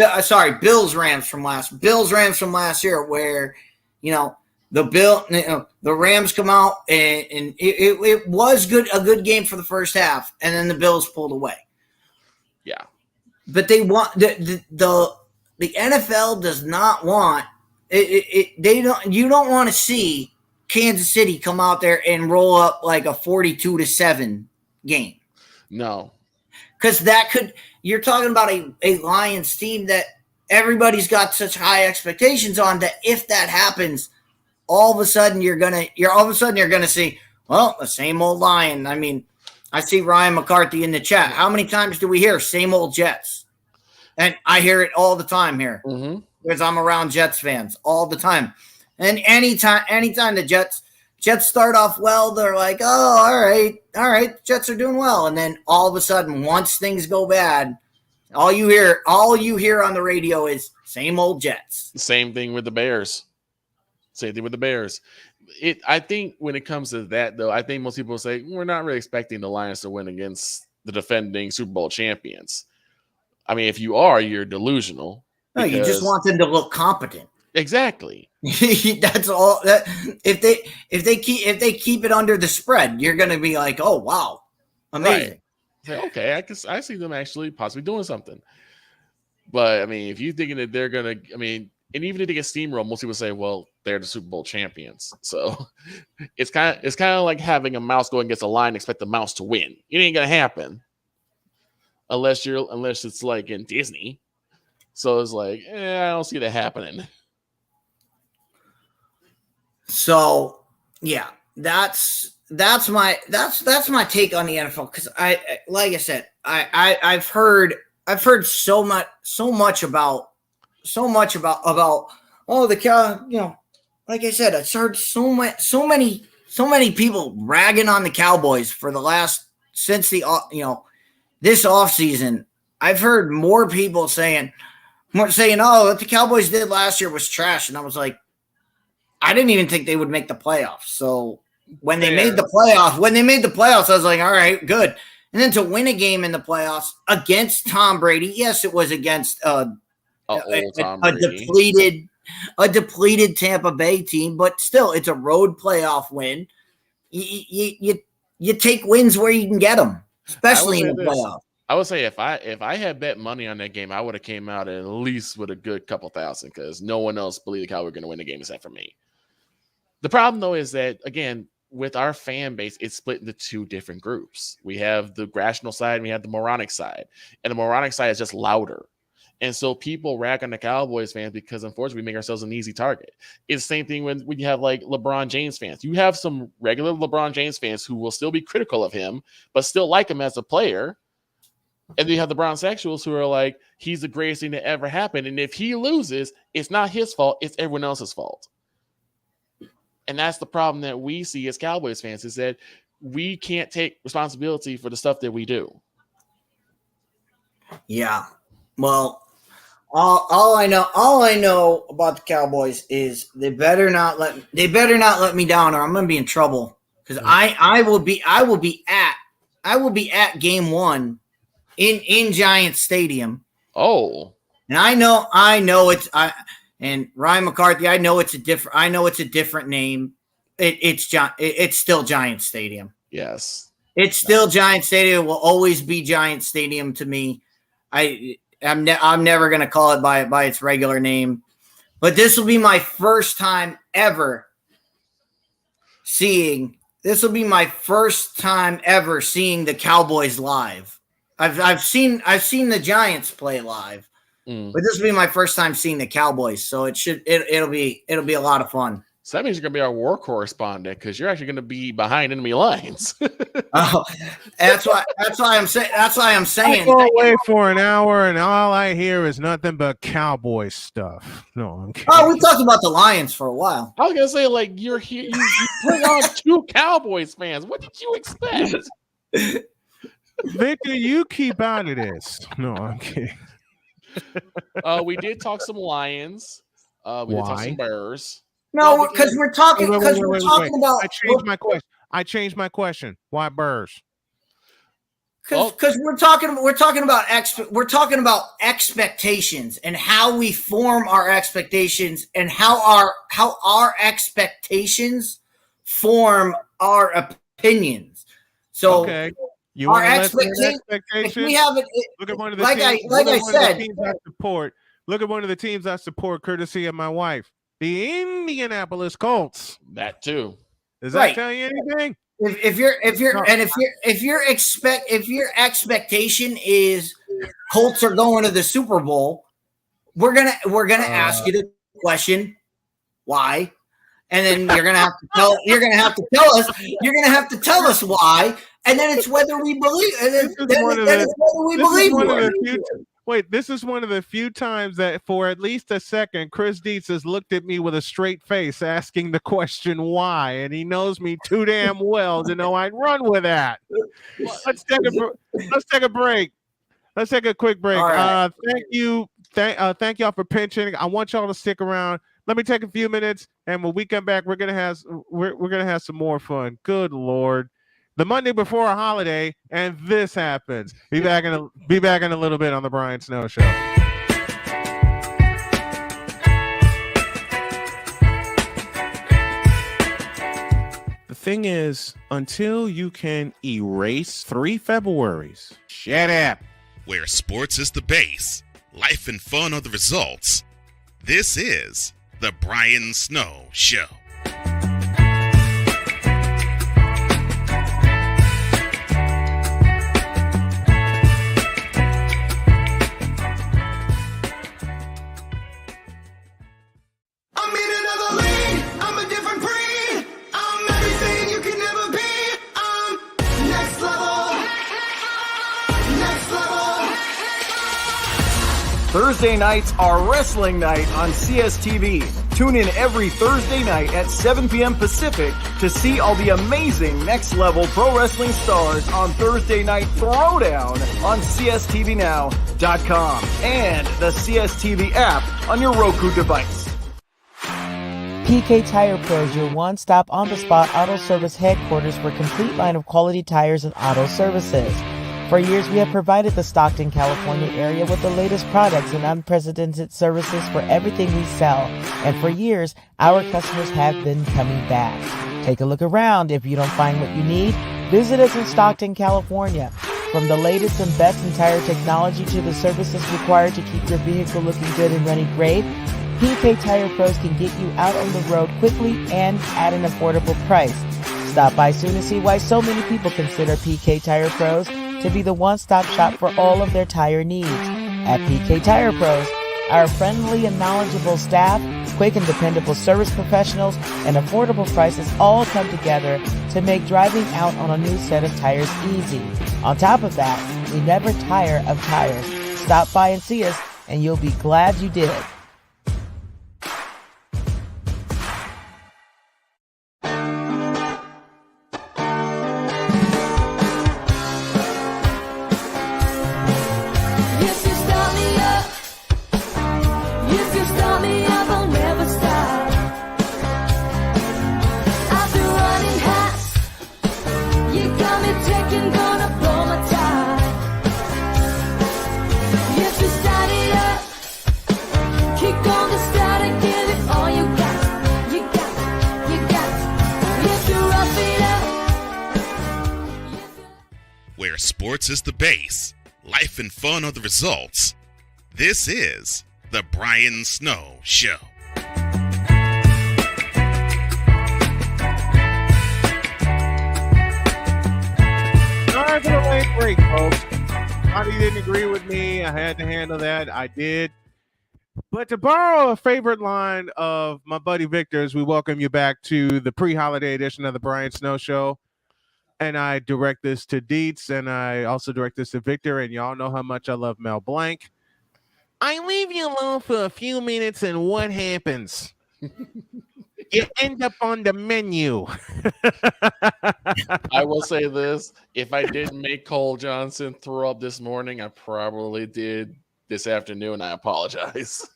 Bills Rams from last year, where the Rams come out and it was a good game for the first half, and then the Bills pulled away. Yeah, but they want the NFL does not want it. They don't. You don't want to see Kansas City come out there and roll up like a 42-7 game. No, because that could. You're talking about a Lions team that everybody's got such high expectations on that if that happens, all of a sudden you're gonna see, well, the same old Lion. I mean, I see Ryan McCarthy in the chat. How many times do we hear same old Jets? And I hear it all the time here because I'm around Jets fans all the time. And anytime the Jets start off well, they're like, oh, all right, Jets are doing well. And then all of a sudden, once things go bad, all you hear on the radio is same old Jets. Same thing with the Bears. I think when it comes to that, though, I think most people say we're not really expecting the Lions to win against the defending Super Bowl champions. I mean, if you are, you're delusional. No, you just want them to look competent. Exactly. That's all. That if they keep it under the spread, you're going to be like, oh wow, amazing. Right. Okay, I see them actually possibly doing something. But I mean, if you're thinking that they're gonna, I mean, and even if they get steamrolled, most people say, well, they're the Super Bowl champions. So it's kind of like having a mouse go against a lion and expect the mouse to win. It ain't gonna happen unless it's like in Disney. So it's like, I don't see that happening. So yeah, that's my take on the NFL because like I said, I've heard so much about like I said, I've heard so many people ragging on the Cowboys for the last since the this offseason. I've heard more people saying oh, what the Cowboys did last year was trash, and I was like, I didn't even think they would make the playoffs. So when they made the playoffs, I was like, all right, good. And then to win a game in the playoffs against Tom Brady, yes, it was against a depleted Tampa Bay team, but still, it's a road playoff win. You take wins where you can get them, especially in the playoffs. I would say if I had bet money on that game, I would have came out at least with a good couple thousand because no one else believed the Cowboys were going to win the game except for me. The problem, though, is that, again, with our fan base, it's split into two different groups. We have the rational side and we have the moronic side. And the moronic side is just louder. And so people rag on the Cowboys fans because, unfortunately, we make ourselves an easy target. It's the same thing when you have, like, LeBron James fans. You have some regular LeBron James fans who will still be critical of him, but still like him as a player. And then you have the Brown sexuals who are like, he's the greatest thing that ever happened. And if he loses, it's not his fault. It's everyone else's fault. And that's the problem that we see as Cowboys fans is that we can't take responsibility for the stuff that we do. Yeah. Well, all I know about the Cowboys is they better not let me down or I'm going to be in trouble because I will be at game 1 in Giants Stadium. Oh. And I know it's and Ryan McCarthy, I know it's a different name. It's still Giants Stadium. Yes. It's still Giants Stadium. It will always be Giants Stadium to me. I'm never going to call it by its regular name. But this will be my first time ever seeing the Cowboys live. I've seen the Giants play live. But this will be my first time seeing the Cowboys, so it'll be a lot of fun. So that means you're gonna be our war correspondent because you're actually gonna be behind enemy lines. Oh, that's why I'm saying. I go away for an hour, and all I hear is nothing but Cowboy stuff. No, I'm kidding. Oh, we talked about the Lions for a while. I was gonna say, like, you're here, you bring on 2 Cowboys fans. What did you expect? Victor, you keep out of this. No, I'm kidding. We did talk some Lions. We did talk some Bears. No, because we're talking about. I changed my question. Why Bears? Because we're talking about expectations and how we form our expectations and how our expectations form our opinions. So okay. You Our want to listen to expectation, if expectations? we have it, Look at one of the like teams. I look at one of the said, teams I support. Look at one of the teams I support, courtesy of my wife, the Indianapolis Colts. That too. Does that tell you anything? if your expectation is Colts are going to the Super Bowl, we're gonna ask you the question why, and then you're gonna have to tell us why, and then it's whether we believe. This is one of the few times that for at least a second, Chris Dietz has looked at me with a straight face asking the question why, and he knows me too damn well to know I'd run with that. Let's take a break. Let's take a quick break. Right. Thank you. Thank y'all for pinching. I want y'all to stick around. Let me take a few minutes, and when we come back, we're gonna have some more fun. Good Lord. The Monday before a holiday, and this happens. Be back in a little bit on the Brian Snow Show. The thing is, until you can erase 3 Februaries, shut up. Where sports is the base, life and fun are the results. This is the Brian Snow Show. Thursday nights are wrestling night on CSTV. Tune in every Thursday night at 7 p.m. Pacific to see all the amazing Next Level Pro Wrestling stars on Thursday Night Throwdown on CSTVNow.com and the CSTV app on your Roku device. PK Tire Pros, your one-stop on-the-spot auto service headquarters for a complete line of quality tires and auto services. For years, we have provided the Stockton, California area with the latest products and unprecedented services for everything we sell. And for years, our customers have been coming back. Take a look around. If you don't find what you need, visit us in Stockton, California. From the latest and best in tire technology to the services required to keep your vehicle looking good and running great, PK Tire Pros can get you out on the road quickly and at an affordable price. Stop by soon to see why so many people consider PK Tire Pros to be the one-stop shop for all of their tire needs. At PK Tire Pros, our friendly and knowledgeable staff, quick and dependable service professionals, and affordable prices all come together to make driving out on a new set of tires easy. On top of that, we never tire of tires. Stop by and see us, and you'll be glad you did. Where sports is the base, life and fun are the results. This is the Brian Snow Show. Sorry for the late break, folks. Monty didn't agree with me. I had to handle that. I did. But to borrow a favorite line of my buddy Victor's, we welcome you back to the pre-holiday edition of the Brian Snow Show. And I direct this to Dietz, and I also direct this to Victor, and y'all know how much I love Mel Blanc. I leave you alone for a few minutes, and what happens? You end up on the menu. I will say this. If I didn't make Cole Johnson throw up this morning, I probably did this afternoon. I apologize.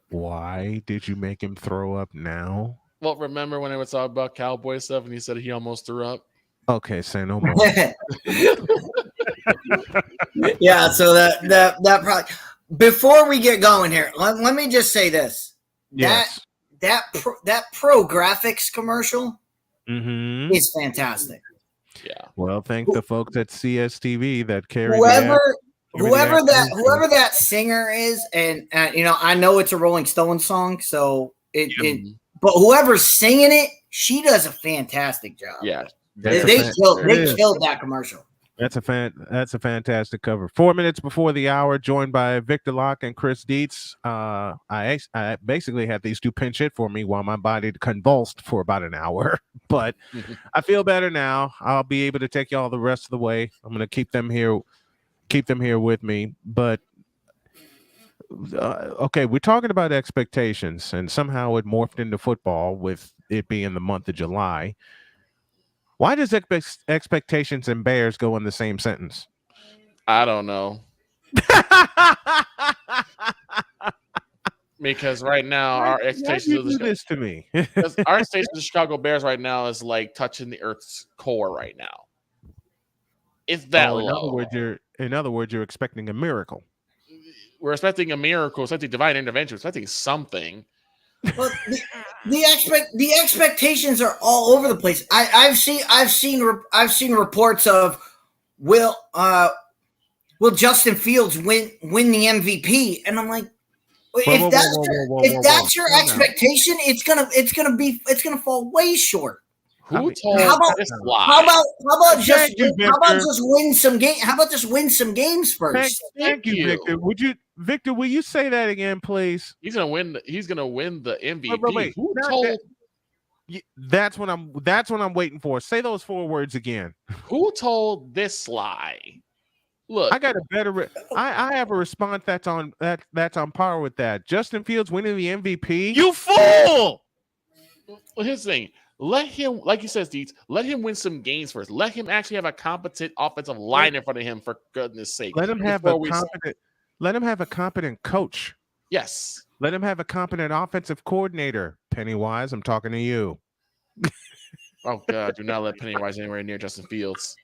Why did you make him throw up now? Well, remember when I was talking about Cowboy stuff and he said he almost threw up? Okay, say no more. Yeah, so that probably. Before we get going here, let me just say this. Yes. That Pro Graphics commercial Mm-hmm. is fantastic. Yeah. Well, thank the folks at CSTV that carry Whoever the whoever that singer is, and I know it's a Rolling Stones song, so but whoever's singing it, she does a fantastic job. Yeah. They killed that commercial. That's a fantastic cover. 4 minutes before the hour, joined by Victor Locke and Chris Dietz. I basically had these two pinch hit for me while my body convulsed for about an hour, but I feel better now. I'll be able to take y'all the rest of the way. I'm going to keep them here with me. But okay, we're talking about expectations, and somehow it morphed into football with it being the month of July. Why does expectations and Bears go in the same sentence? I don't know. Because right now our expectations of this to me. Our expectations of the Chicago Bears right now is like touching the Earth's core right now. It's that low. In other words, you're expecting a miracle. We're expecting a miracle, expecting divine intervention, expecting something. Well, the expectations are all over the place. I've seen reports of will Justin Fields win the MVP, and I'm like, if that's your expectation, it's gonna fall way short. How about just win some game? How about just win some games first? Thank you, Victor. Will you say that again, please? He's gonna win the MVP. Wait. Who told? That's what I'm waiting for. Say those 4 words again. Who told this lie? Look, I got a better. I have a response that's on par with that. Justin Fields winning the MVP. You fool! Well, here's the thing. Let him, like you said, Steve, let him win some games first. Let him actually have a competent offensive line in front of him, for goodness sake. Let him have a competent coach. Yes. Let him have a competent offensive coordinator. Pennywise, I'm talking to you. Oh God, do not let Pennywise anywhere near Justin Fields.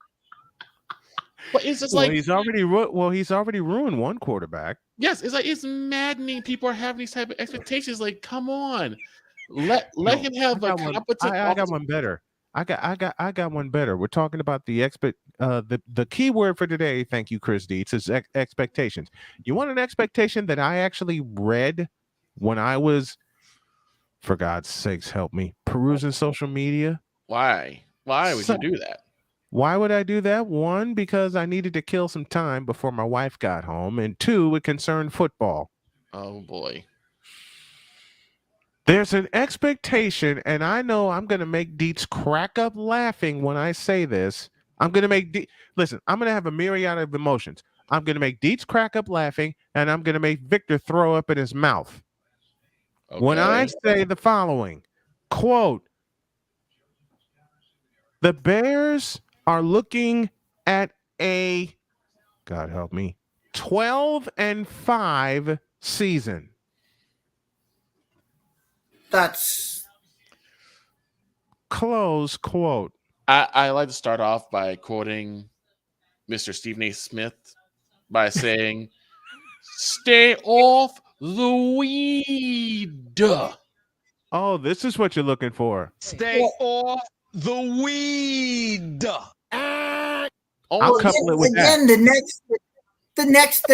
But it's just he's already ruined one quarterback. Yes, it's maddening. People are having these type of expectations. Like, come on. Let him have a competent. I got one better. I got one better. We're talking about the key word for today. Thank you, Chris Dietz, is expectations. You want an expectation that I actually read when I was, for God's sakes, help me, perusing social media? Why would you do that? Why would I do that? 1, because I needed to kill some time before my wife got home, and 2, it concerned football. Oh boy. There's an expectation, and I know I'm going to make Dietz crack up laughing when I say this. I'm going to make listen, I'm going to have a myriad of emotions. I'm going to make Dietz crack up laughing, and I'm going to make Victor throw up in his mouth. Okay. When I say the following, quote, the Bears are looking at a, God help me, 12-5 season. That's close quote. I like to start off by quoting Mr. Stephen A. Smith by saying, stay off the weed. Oh, this is what you're looking for. Stay off the weed. I'll couple it with again, that. The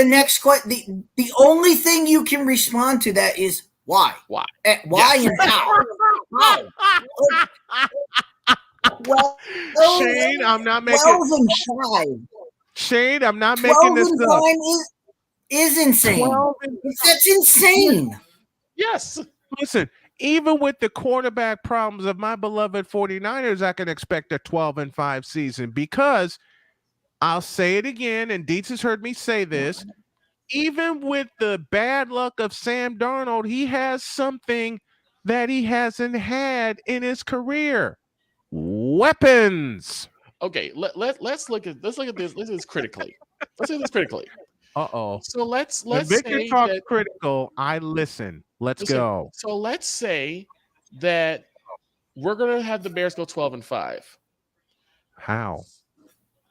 next question. The only thing you can respond to that is why? Why? Why and how? How? Well, Shane, I'm not making. Shane, I'm not making this up. Is insane. That's insane. Yes. Listen, even with the quarterback problems of my beloved 49ers, I can expect a 12-5 season, because I'll say it again, and Dietz has heard me say this. Even with the bad luck of Sam Darnold, he has something that he hasn't had in his career: weapons. Okay, let's look at this. Let's do this critically. Let's do this critically. Uh-oh. So let's when Victor say talks that, critical, I listen. Let's go. So let's say that we're gonna have the Bears go 12-5. How?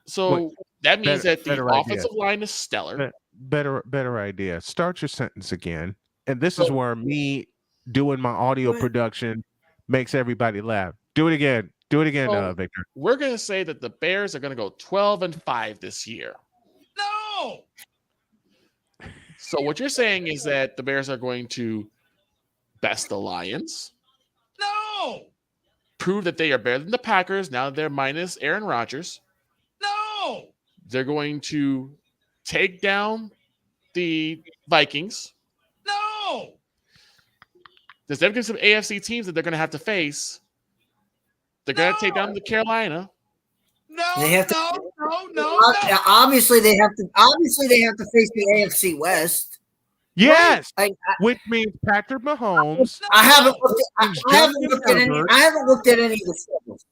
So that means that the offensive line is stellar. Better idea. Start your sentence again. And this is where me doing my audio production makes everybody laugh. Do it again. Do it again, So- Victor. We're going to say that the Bears are going to go 12-5 this year. No. So what you're saying is that the Bears are going to best the Lions, No. prove that they are better than the Packers now that they're minus Aaron Rodgers. No. They're going to take down the Vikings. No. There's definitely some AFC teams that they're going to have to face. They're going to take down the Carolina. No. They have to- No. Obviously, they have to. Obviously, they have to face the AFC West. Yes, I, which means Patrick Mahomes. I haven't looked at. I haven't Justin looked at any. Herbert. I haven't looked at any of the schedules.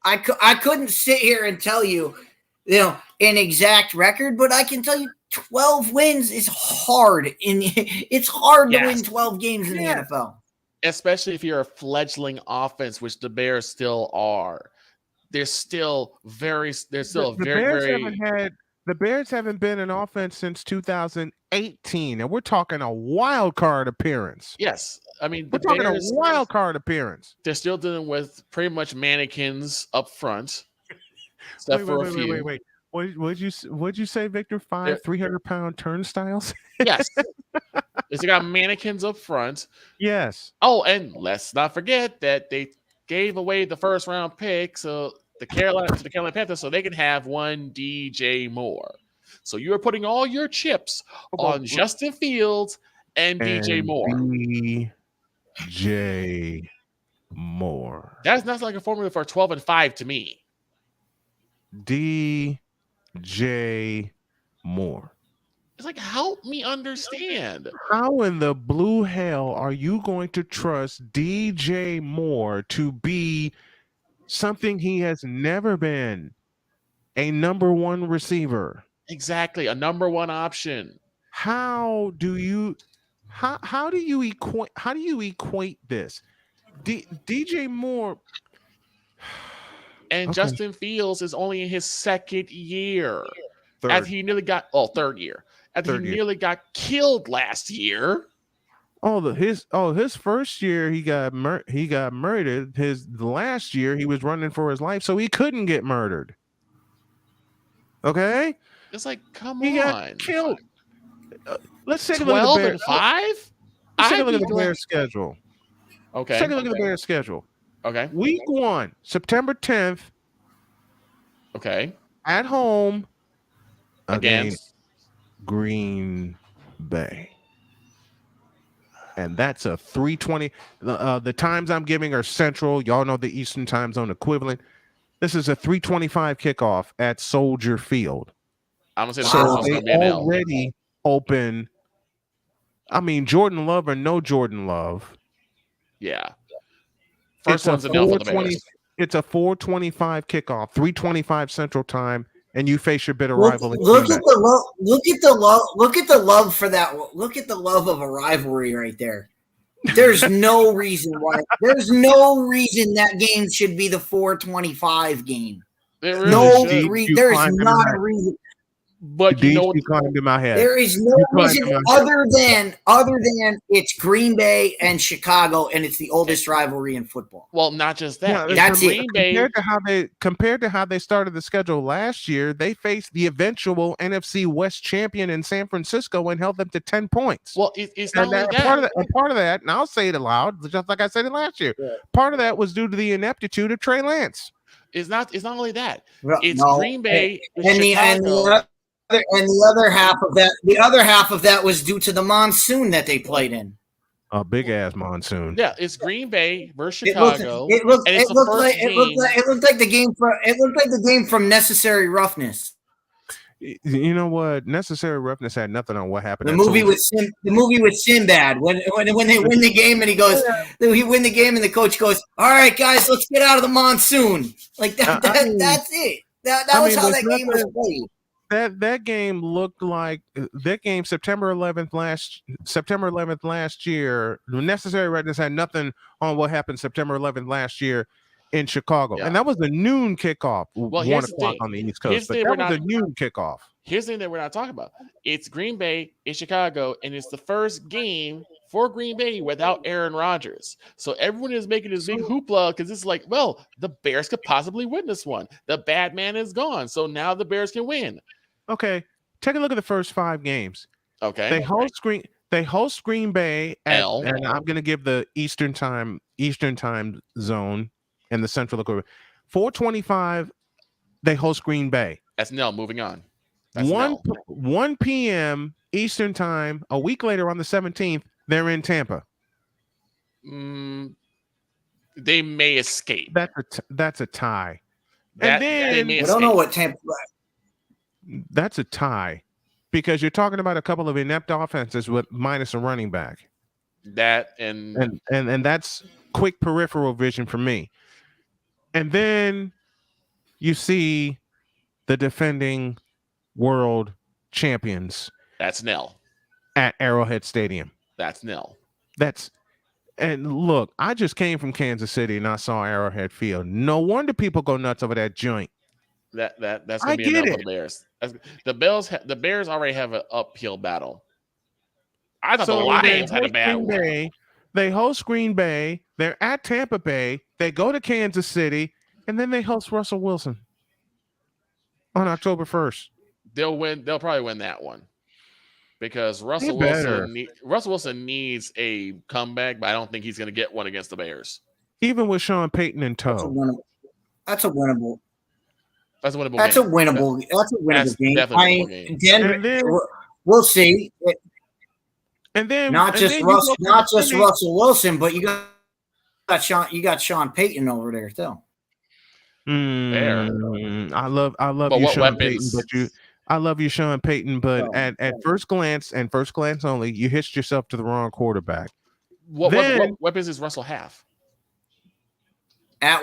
I couldn't sit here and tell you, an exact record, but I can tell you 12 wins is hard. It's hard to Yes. win 12 games in the NFL. Especially if you're a fledgling offense, which the Bears still are. They're still very The Bears haven't been an offense since 2018, and we're talking a wild card appearance. Yes. I mean, We're the talking Bears, a wild card appearance. they're still dealing with pretty much mannequins up front. Except for a few. Wait. What'd you say, Victor? 300-pound turnstiles? Yes. They got mannequins up front. Yes. Oh, and let's not forget that they gave away the first round pick to the Carolina Panthers so they can have one DJ Moore. So you are putting all your chips on Justin Fields and DJ Moore. DJ Moore. That's not like a formula for 12-5 to me. DJ Moore. It's like, help me understand. How in the blue hell are you going to trust DJ Moore to be something he has never been? A number one receiver. Exactly, a number one option. How do you equate this? DJ Moore And Okay. Justin Fields is only in his second year. third. As he nearly got third year. After Third he year. nearly got killed last year. His first year he got murdered. The last year he was running for his life, so he couldn't get murdered. Okay, It's like, come he on. got killed. Let's take a look at the 12 Bears. and 5? Let's take a I'd look be at the glad- Bears schedule. Okay. Let's take a look at the Bears schedule. Okay. Week 1, September 10th, Okay. at home against Against Green Bay. And that's a 3:20. The times I'm giving are central. Y'all know the Eastern time zone equivalent. This is a 3:25 kickoff at Soldier Field. I'm gonna say the So first one's they gonna be an L. already open. I mean, Jordan Love or no Jordan Love. Yeah. First It's a one's an L for the 4:20 Bears. It's a 4:25 kickoff, 3:25 Central Time, and you face your bitter Look, rival. in look Green at Bay. the love. Look at the love. Look at the love for that. Look at the love of a rivalry right there. There's no reason why. There's no reason that game should be the 4:25 game. It really No, should. you there is climbed in not my- a reason. But you know what? You climbed in my head. There is no You climbed reason in my head. other than it's Green Bay and Chicago, and it's the oldest rivalry in football. Well, not just that. Yeah, It's that's it. Green Bay. Compared to how they started the schedule last year, they faced the eventual NFC West champion in San Francisco and held them to 10 points. Well, it's not And only that, that. part of that, and I'll say it aloud, just like I said it last year. Yeah. Part of that was due to the ineptitude of Trey Lance. It's not only that. No, It's Green Bay with and Chicago. the other half of that was due to the monsoon that they played in. A big ass monsoon. Yeah, it's Green Bay versus It looked, Chicago. it looked, and it it's the looked first like it looked game- like it looked like the game from Necessary Roughness. You know what? Necessary Roughness had nothing on what happened. The at movie Soldier. with Sinbad when they win the game and he goes, he win the game and the coach goes, all right guys, let's get out of the monsoon. Like that, I mean- that's it. That I was mean, how there's that game was nothing- played. That game looked like that game September 11th last year. Necessary Roughness had nothing on what happened September 11th last year in Chicago, Yeah. and that was a noon kickoff, Well, 1 here's the o'clock thing. on the East Here's Coast. the But thing that we're was a not- noon kickoff. Here's the thing that we're not talking about. It's Green Bay, it's Chicago, and it's the first game for Green Bay without Aaron Rodgers. So everyone is making this big hoopla because it's like, well, the Bears could possibly win this one. The bad man is gone. So now the Bears can win. Okay, take a look at the first 5 games. Okay. They host Green Bay at, L. and I'm going to give the Eastern time zone and the Central equivalent. 4:25, they host Green Bay. That's Nell. Moving on. That's 1 p.m. Eastern time. A week later on the 17th, they're in Tampa. They may escape. That's a tie. That, and then they may I don't know escape. what Tampa. That's a tie because you're talking about a couple of inept offenses with minus a running back. That and that's quick peripheral vision for me. And then you see the defending world champions that's Nell. at Arrowhead Stadium. That's Nell. And look, I just came from Kansas City and I saw Arrowhead Field. No wonder people go nuts over that joint. That's I gonna be get enough it. for the Bears. The Bears already have an uphill battle. I thought the So Lions they had a host bad Green one. Bay. They host Green Bay. They're at Tampa Bay. They go to Kansas City, and then they host Russell Wilson on October 1st. They'll win. They'll probably win that one because Russell better. Wilson needs a comeback, but I don't think he's going to get one against the Bears. Even with Sean Payton in That's a tow. winnable. That's a winnable. That's a winnable. That's game. a winnable. That's a winnable That's game. definitely a I winnable mean, game. Denver. And then- We'll see. And then Not and just then you Russell, go not to just Sunday- Russell Wilson, but you got Sean. You got Sean Payton over there too. I love But you, what Sean Payton, weapons? I love you, Sean Payton, but Oh, at first glance and first glance only, you hitched yourself to the wrong quarterback. What Then- weapons does Russell have? At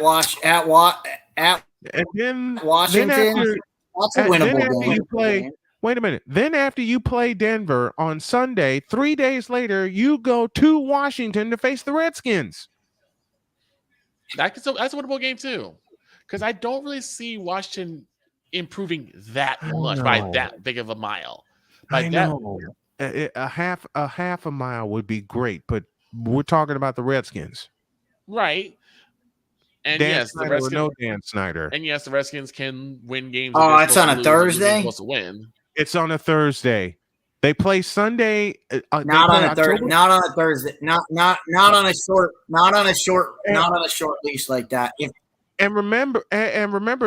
And then Washington. after- That's a and then winnable after game. you play- wait a minute. Then after you play Denver on Sunday, 3 days later, you go to Washington to face the Redskins. That's a winnable game too, because I don't really see Washington improving that much by know. that big of a mile. I Like that, know. A half a mile would be great, but we're talking about the Redskins. right? And Dan yes, the Snyder or Redskins. no Dan Snyder. And yes, the Redskins can win games. Oh, that they're it's supposed on to a lose and they're Thursday? Supposed to win. It's on a Thursday. They play Sunday. They Not play on a Thursday. October- Not on a Thursday. Not on a short. Not on a short leash like that. And remember,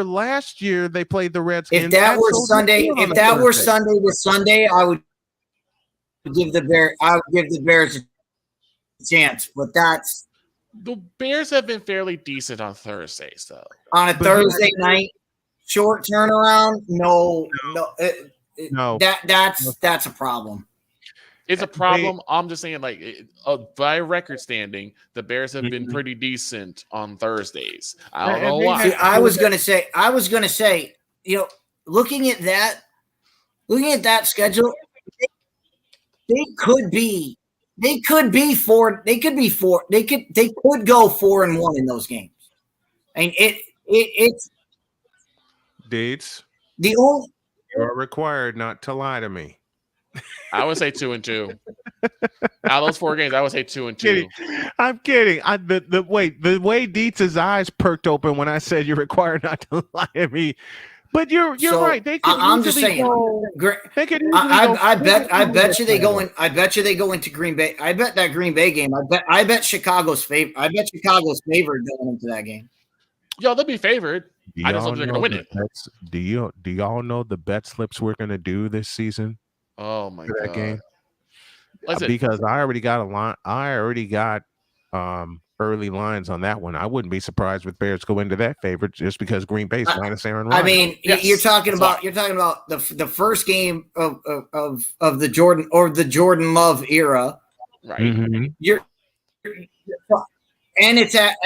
last year they played the Redskins. If that at were Soldier Sunday, Field on if a that were Thursday. Sunday to Sunday, I would give the Bears a chance. But that's The Bears have been fairly decent on Thursdays, though. on a But Thursday night, short turnaround. No. No. That's a problem. It's a problem. I'm just saying, like, by record standing, the Bears have been pretty decent on Thursdays. I don't And know they why. See, I was gonna say, looking at that schedule, they could go 4-1 in those games. And it's Deeds, the only you are required not to lie to me. I would say 2-2. Out of those 4 games, I would say 2-2. Kidding. I'm kidding. The way Dietz's eyes perked open when I said you're required not to lie to me. But you're So, right. They could I'm just easily saying. go. They could easily go I bet you they go 4-1. in. I bet you they go into Green Bay. I bet that Green Bay game. I bet Chicago's favored. I bet Chicago's favored going into that game. Yo, they'll be favored. Do I just y'all don't think they're know gonna win the it. bets- Do y'all know the bet slips we're gonna do this season Oh my for that god! game? Listen, Because I already got a line. I already got early lines on that one. I wouldn't be surprised if Bears go into that favorite just because Green Bay's minus Aaron I Rodgers. mean, Yes, you're talking that's about the first game of the Jordan Love era. right? Mhm. And it's at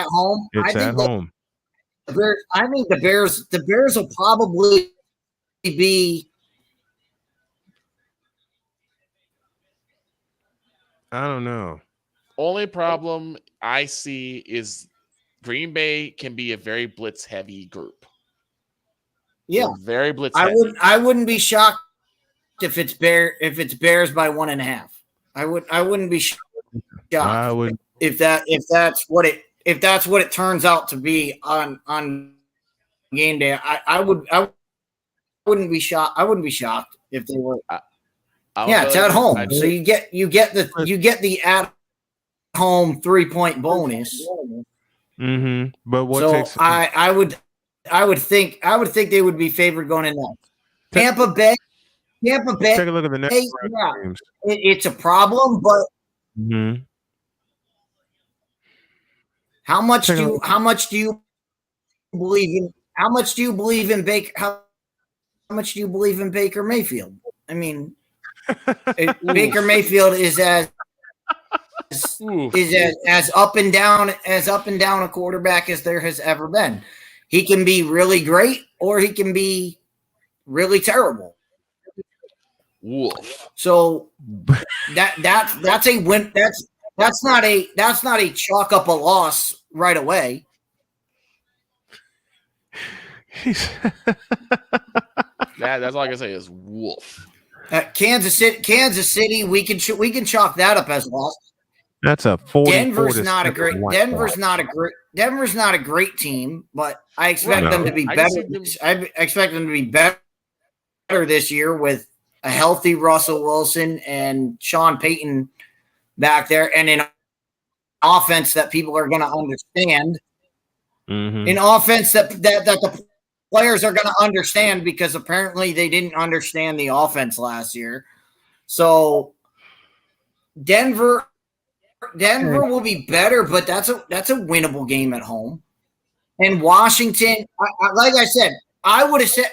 home. It's at home. The Bears will probably be. I don't know. Only problem I see is Green Bay can be a very blitz heavy group. Yeah, They're very blitz I heavy. wouldn't be shocked if it's Bears by 1.5. I wouldn't be shocked I would. if that's what it turns out to be on game day. I wouldn't be shocked. I wouldn't be shocked if they were. Yeah, it's at home, so you get the at home 3-point bonus. Mm-hmm. But what So takes? I would think they would be favored going in there. Tampa Bay. Take a look at the next yeah, games. it's a problem, but Mm-hmm. how much do you believe in Baker? How much do you believe in Baker Mayfield? I mean, Baker Mayfield is as up and down a quarterback as there has ever been. He can be really great or he can be really terrible. Wolf. So that's a win. That's not a chalk up a loss right away. That's all I can say is wolf. Kansas City, we can chalk that up as a loss. That's a 40. Denver's not a great team, but I expect them to be better. I expect them to be better this year with a healthy Russell Wilson and Sean Payton back there, and an offense that people are going to understand. Mm-hmm. An offense that the players are going to understand, because apparently they didn't understand the offense last year. So Denver will be better, but that's a winnable game at home. And Washington, like I said, I would have said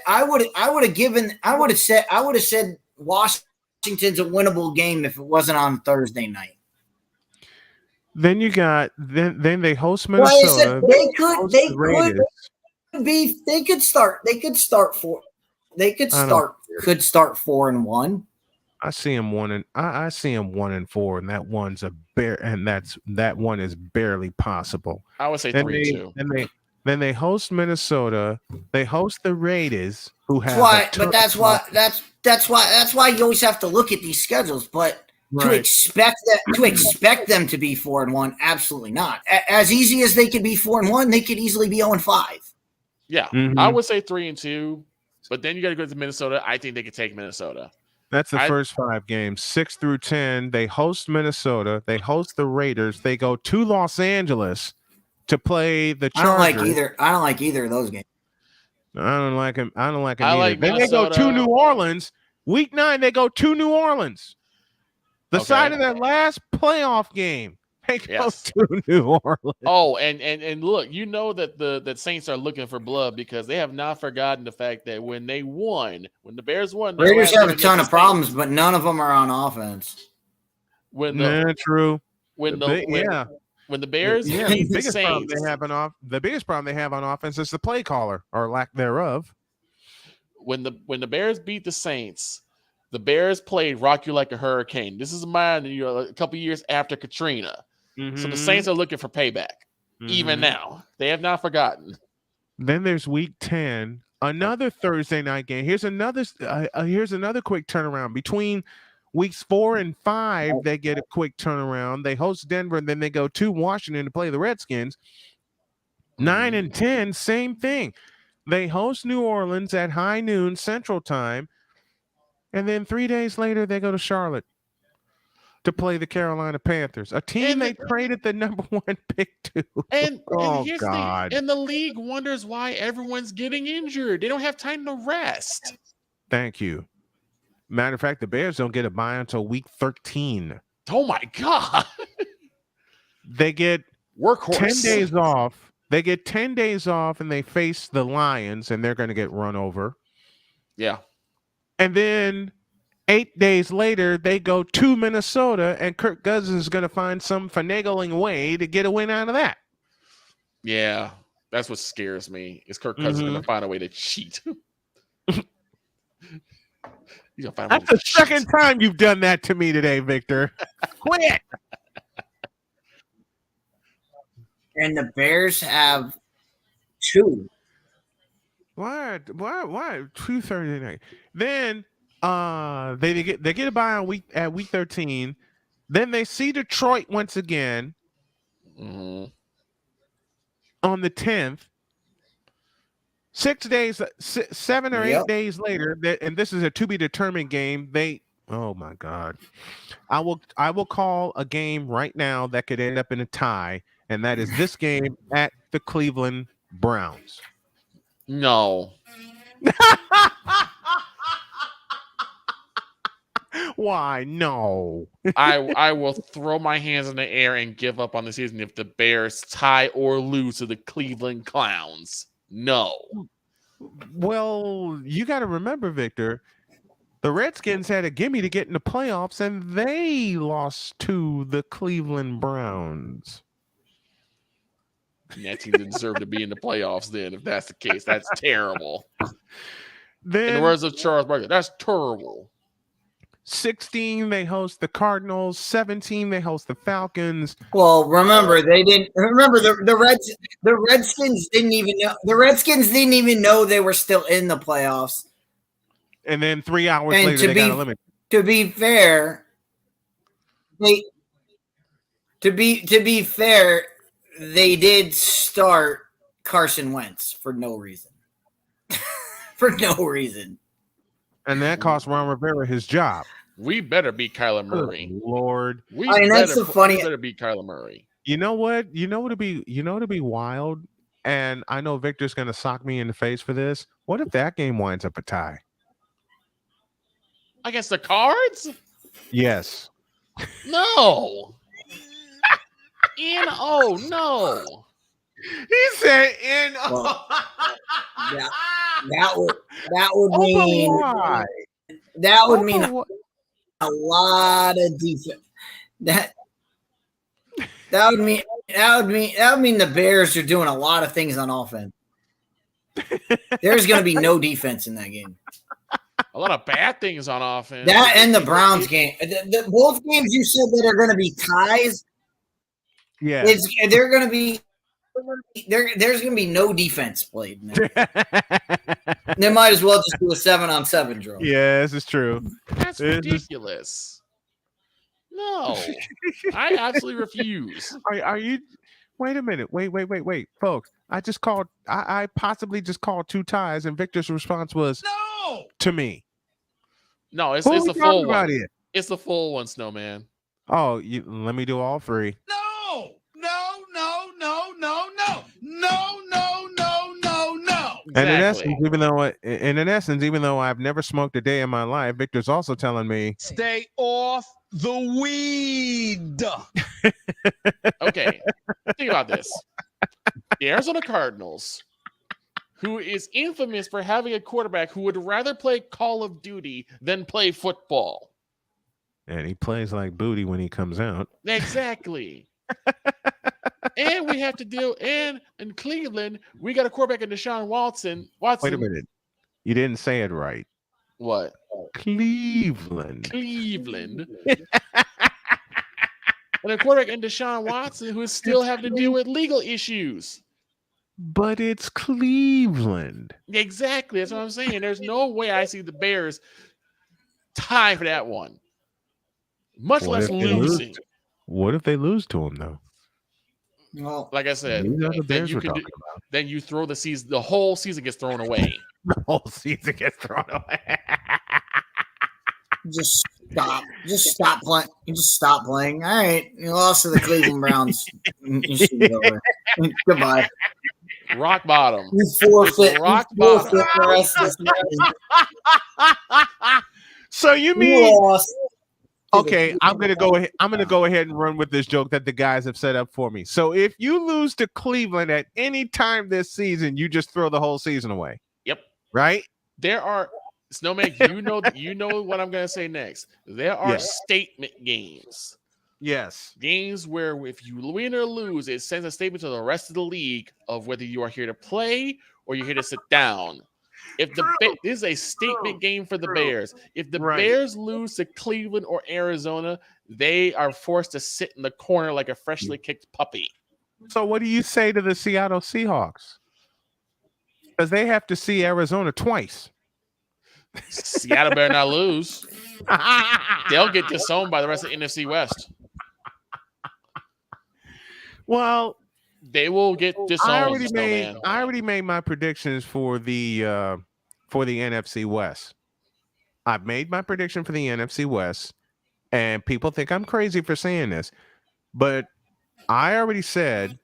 Washington's a winnable game if it wasn't on Thursday night. Then you got then they host Minnesota. They could start 4-1. I see him 1-4, and that one's a bear, and that one is barely possible. I would say 3-2. Then they host Minnesota. They host the Raiders, who have. That's why you always have to look at these schedules. But to expect them to be 4-1, absolutely not. As easy as they could be 4-1, they could easily be 0-5. Yeah, Mm-hmm. I would say 3-2, but then you got to go to Minnesota. I think they could take Minnesota. That's the first 5 games, 6 through 10. They host Minnesota. They host the Raiders. They go to Los Angeles to play the Chargers. I don't like either of those games. I don't like them either. Like then they go to New Orleans. Week 9, they go to New Orleans. The side of that last playoff game. They go to New Orleans. Oh, and look, you know that Saints are looking for blood, because they have not forgotten the fact that when the Bears won, Raiders have a ton of problems, but none of them are on offense. True. When the Bears beat the Saints, the biggest problem they have on offense is the play caller, or lack thereof. When the Bears beat the Saints, the Bears played "Rock You Like a Hurricane." This is a couple years after Katrina. Mm-hmm. So the Saints are looking for payback. Mm-hmm. Even now, they have not forgotten. Then there's Week 10, another Thursday night game. Here's another quick turnaround. Between weeks 4 and 5, they get a quick turnaround. They host Denver, and then they go to Washington to play the Redskins. 9 and 10, same thing. They host New Orleans at high noon Central Time, and then 3 days later they go to Charlotte to play the Carolina Panthers, a team they traded the number 1 pick to. And here's God! And the league wonders why everyone's getting injured. They don't have time to rest. Thank you. Matter of fact, the Bears don't get a bye until week 13. Oh my God! They get workhorse 10 days off. They get 10 days off, and they face the Lions, and they're going to get run over. Yeah. And then 8 days later, they go to Minnesota, and Kirk Cousins is going to find some finagling way to get a win out of that. Yeah, that's what scares me. Is Kirk Cousins going to find a way to cheat? That's the second time you've done that to me today, Victor. Quit. And the Bears have 2. Why 2 Thursday night? Then They get a bye on week 13. Then they see Detroit once again Mhm. on the 10th. 7 or 8 Yep. days later, and this is a to be determined game. Oh my God, I will call a game right now that could end up in a tie, and that is this game at the Cleveland Browns. No. Why? No. I will throw my hands in the air and give up on the season if the Bears tie or lose to the Cleveland Clowns. No. Well, you got to remember, Victor, the Redskins had a gimme to get in the playoffs, and they lost to the Cleveland Browns. That team didn't deserve to be in the playoffs then, if that's the case. That's terrible. In Then the words of Charles Barkley, that's terrible. 16, they host the Cardinals. 17, they host the Falcons. Well, remember they didn't. Remember the Redskins didn't even know. The Redskins didn't even know they were still in the playoffs. And then 3 hours And later, they got eliminated. to be fair, to be fair, they did start Carson Wentz for no reason. For no reason. And that cost Ron Rivera his job. We better beat Kyler Murray. Good Lord. We I mean, that's the funny. we better beat Kyler Murray. You know what? You know what'd be wild? And I know Victor's gonna sock me in the face for this. What if that game winds up a tie? Against the Cards? Yes. No. No. He said N O. Well, that would mean Why? that would mean Why? a lot of defense. That would mean the Bears are doing a lot of things on offense. There's going to be no defense in that game. A lot of bad things on offense. That and the Browns game, both games you said that are going to be ties. Yeah. They're going to be. There's going to be no defense played. They might as well just do a 7-on-7 drill. Yeah, this is true. That's ridiculous. No, I absolutely refuse. Are you? Wait a minute. Wait, folks. I possibly just called 2 ties, and Victor's response was No. to me. No, it's Who the we full talking one. about here? It's the full one, Snowman. Oh, let me do all 3. No. No. And Exactly. in essence, even though I've never smoked a day in my life, Victor's also telling me Stay off the weed. Okay, think about this. The Arizona Cardinals, who is infamous for having a quarterback who would rather play Call of Duty than play football. and he plays like booty when he comes out. Exactly. And we have to deal in Cleveland. We got a quarterback in Deshaun Watson. Wait a minute. You didn't say it right. What? Cleveland. And a quarterback in Deshaun Watson who is still having to deal with legal issues. But it's Cleveland. Exactly. That's what I'm saying. There's no way I see the Bears tie for that one. Much What less if they lose? losing. What if they lose to him though? Well, Like I said, These are the then Bears you we're can talking do, then you throw the season. The whole season gets thrown away. The whole season gets thrown away. just stop playing. You just stop playing. All right, you lost to the Cleveland Browns. You should be over. Goodbye. Rock bottom. You forfeit. Rock You forfeit bottom. the rest of this season. So you You mean lost. okay, I'm gonna go ahead and run with this joke that the guys have set up for me. So if you lose to Cleveland at any time this season, you just throw the whole season away. Yep. Right? There are Snowman. You know what I'm gonna say next. There are statement games. Yes. Games where if you win or lose, it sends a statement to the rest of the league of whether you are here to play or you're here to sit down. If this is a statement game for the Bears. If the Bears lose to Cleveland or Arizona, they are forced to sit in the corner like a freshly kicked puppy. So what do you say to the Seattle Seahawks? Because they have to see Arizona twice. Seattle better not lose. They'll get disowned by the rest of the NFC West. Well, they will get disowned. I already made my predictions for the NFC West. I've made my prediction for the NFC West, and people think I'm crazy for saying this, but I already said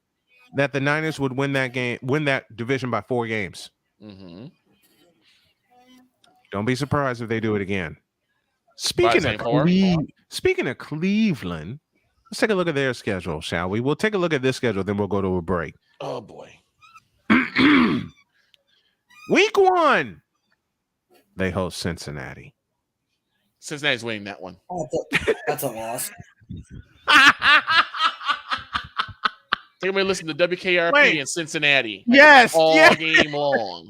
that the Niners would win that division by 4 games. Mm-hmm. Don't be surprised if they do it again. Speaking of Cleveland, let's take a look at their schedule, shall we? We'll take a look at this schedule, then we'll go to a break. Oh, boy. Week 1, they host Cincinnati. Cincinnati's winning that one. That's a loss. Take a listen to WKRP in Cincinnati. Yes. All game long.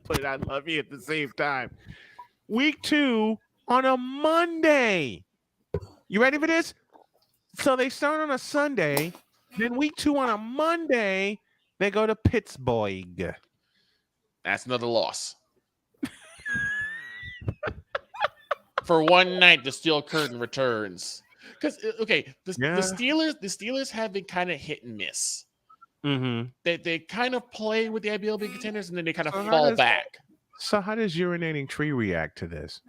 But I love you at the same time. Week 2 on a Monday. You ready for this? So they start on a Sunday. Then week 2 on a Monday, they go to Pittsburgh. That's another loss. For one night, the Steel Curtain returns. Because the Steelers have been kind of hit and miss. Mm-hmm. They kind of play with the idea of being contenders, and then they kind of fall back. So how does Urinating Tree react to this?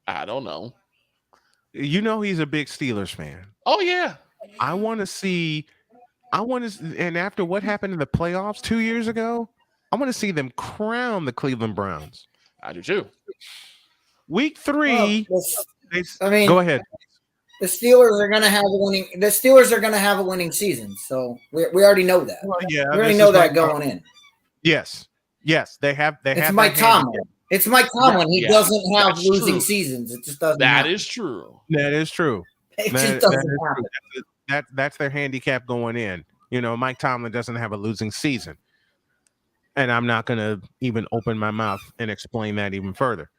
I don't know. You know he's a big Steelers fan. Oh yeah. And after what happened in the playoffs 2 years ago, I want to see them crown the Cleveland Browns. I do too. Week 3. Well, go ahead. The Steelers are going to have a winning season. So we already know that. Well, yeah, we already know that going in. Yes, they have. It's Mike Tomlin. It's Mike Tomlin. He doesn't have losing seasons. It just doesn't. That is true. That is true. It just doesn't happen. That's their handicap going in. You know, Mike Tomlin doesn't have a losing season, and I'm not going to even open my mouth and explain that even further.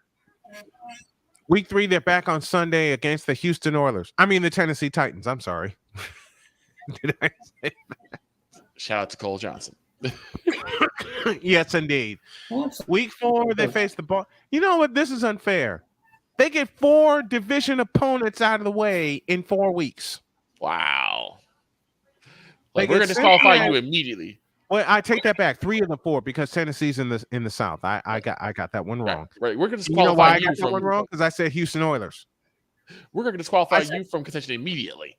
Week 3, they're back on Sunday against the the Tennessee Titans. I'm sorry. Did I say that? Shout out to Cole Johnson. Yes, indeed. Week 4, they face the ball. You know what? This is unfair. They get 4 division opponents out of the way in 4 weeks. Wow. We're going to disqualify you immediately. Well, I take that back. 3 of the 4 because Tennessee's in the South. I got that one wrong. Right. We're going to disqualify you know why I got that one wrong? Because I said Houston Oilers. We're going to disqualify you from contention immediately.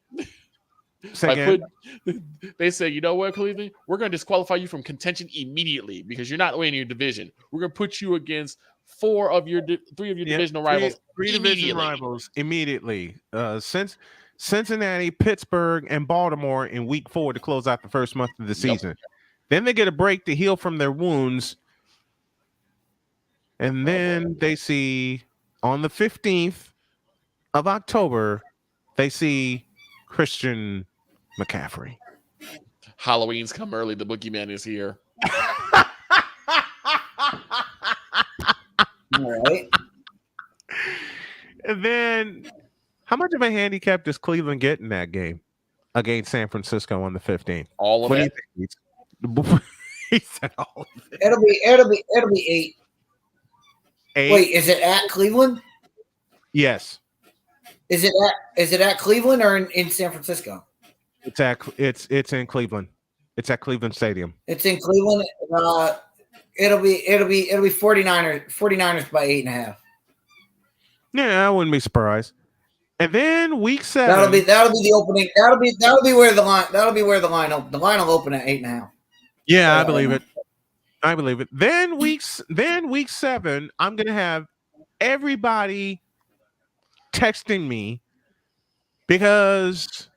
They say, you know what, Cleveland? We're going to disqualify you from contention immediately because you're not winning your division. We're going to put you against 3 of your divisional rivals. Three division rivals immediately. Since Cincinnati, Pittsburgh, and Baltimore in week 4 to close out the first month of the season. Yep. Then they get a break to heal from their wounds. And then they see on the 15th of October, they see Christian McCaffrey. Halloween's come early. The boogeyman is here. All right. And then how much of a handicap does Cleveland get in that game against San Francisco on the 15th? All of it. He said all of it. It'll be 8. Wait, is it at Cleveland? Yes. Is it at Cleveland or in San Francisco? It's in Cleveland. It's at Cleveland Stadium. It's in Cleveland. It'll be 49ers by 8.5. Yeah, I wouldn't be surprised. And then week 7. That'll be the opening. That'll be where the line will open at 8.5. Yeah, I believe it. Then week 7, I'm gonna have everybody texting me because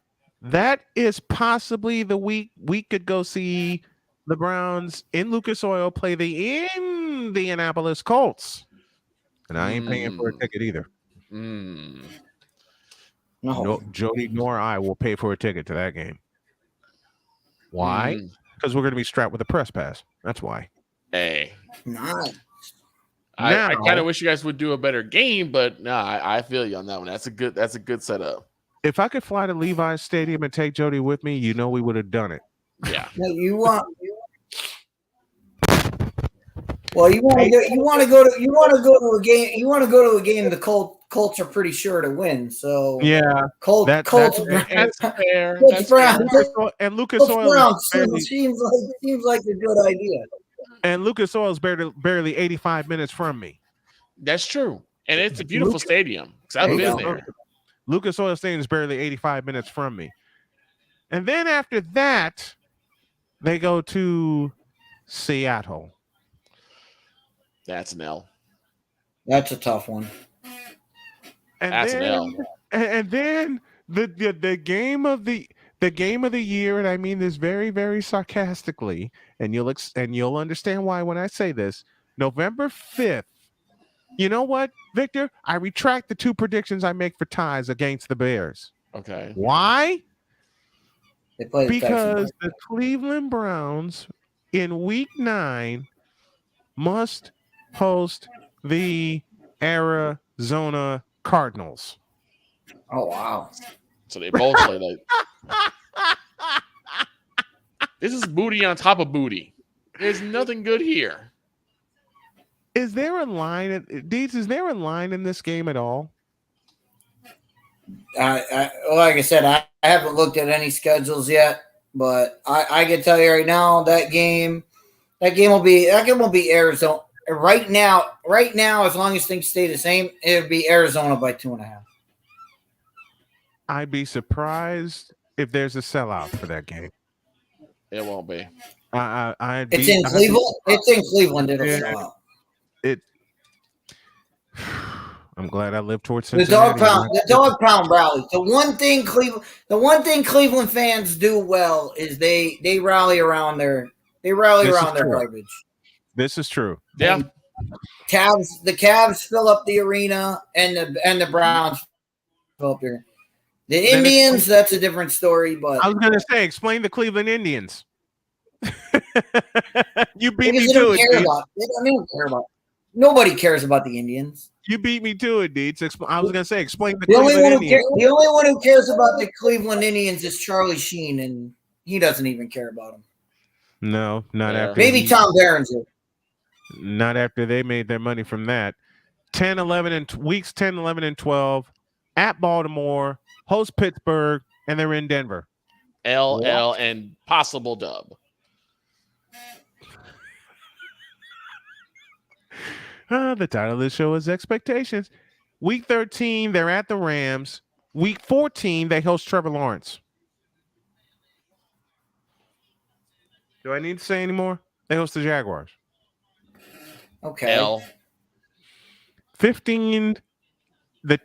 that is possibly the week we could go see the Browns in Lucas Oil play the Indianapolis Colts. And I ain't paying for a ticket either. No, Jody nor I will pay for a ticket to that game. Why? Because we're going to be strapped with a press pass. That's why. Hey. Nice. I kind of wish you guys would do a better game, but I feel you on that one. That's a good setup. If I could fly to Levi's Stadium and take Jody with me, you know we would have done it. Yeah. No, Well, you want to go to a game. You want to go to a game. The Colts are pretty sure to win. So Yeah, Colts. That's fair. Colts That's Brown. fair. And Lucas Colts Oil Brown barely, seems like a good idea. and Lucas Oil is barely 85 minutes from me. That's true. And it's a beautiful stadium. 'Cause I've There you been go. there. Lucas Oil Stadium is barely 85 minutes from me. And then after that, they go to Seattle. That's an L. That's a tough one. And That's an then, L. and then the game of the year, and I mean this very, very sarcastically, and you'll understand why when I say this. November 5th. You know what, Victor? I retract the 2 predictions I make for ties against the Bears. Okay. They Why? play the Because Texans. the Cleveland Browns in week 9 must host the Arizona Cardinals. Oh wow. So they both play like this is booty on top of booty. There's nothing good here. Is there a line, Deeds? Is there a line in this game at all? Like I said, I haven't looked at any schedules yet, but I can tell you right now that game will be Arizona. Right now, as long as things stay the same, it would be Arizona by 2.5. I'd be surprised if there's a sellout for that game. It won't be. It's in Cleveland. It's in Cleveland. It'll sell out. I'm glad I live towards The Cincinnati. dog pound rally. The one thing Cleveland fans do well is they rally around their garbage. This is true. Yeah. The Cavs fill up the arena, and the Browns fill up there. The Indians, that's a different story. But I was going to say, explain the Cleveland Indians. You beat me because to it. Deeds. They don't care about. Nobody cares about the Indians. You beat me to it, Deeds. I was going to say, explain the The only Cleveland one Indians. the only one who cares about the Cleveland Indians is Charlie Sheen, and he doesn't even care about them. No, not Yeah. after. Maybe Tom Berenger. Not after they made their money from that. 10, 11, and weeks 10, 11, and 12 at Baltimore, host Pittsburgh, and they're in Denver. LL and possible dub. The title of the show is Expectations. Week 13, they're at the Rams. Week 14, they host Trevor Lawrence. Do I need to say any more? They host the Jaguars. Okay. L. 15, the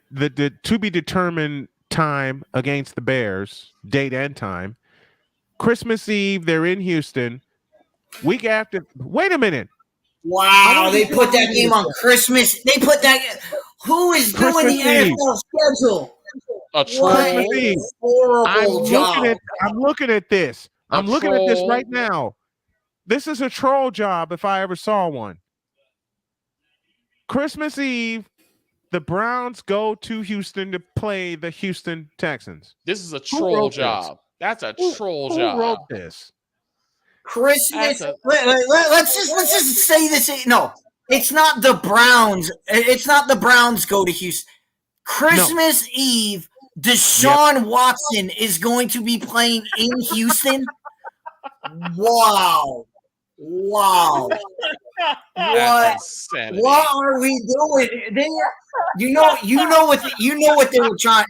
to be determined time against the Bears, date and time. Christmas Eve, they're in Houston. Week after, wait a minute. Wow, they put that game on Christmas. They put that. Who is doing Christmas the Eve. NFL schedule? A troll. What Eve. a horrible job. I'm looking at this. I'm looking at this troll. right now. This is a troll job if I ever saw one. Christmas Eve, the Browns go to Houston to play the Houston Texans. This is a Who troll wrote job. That's a troll Who job. wrote this? Christmas. That's Let's just say this. No, it's not the Browns. It's not the Browns go to Houston. Christmas Eve, Deshaun Watson is going to be playing in Houston. Wow. What? That's insanity. What are we doing? You know what they were trying.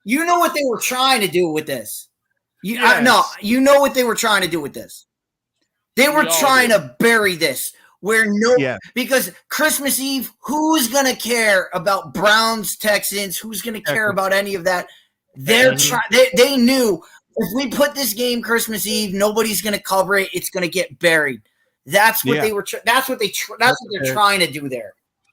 You know what they were trying to do with this. You know what they were trying to do with this. They were We all trying did. to bury this because Christmas Eve, who's gonna care about Browns, Texans? Who's gonna care about any of that? They're they knew if we put this game Christmas Eve, nobody's gonna cover it. It's gonna get buried. That's what they were. That's what they're trying to do there.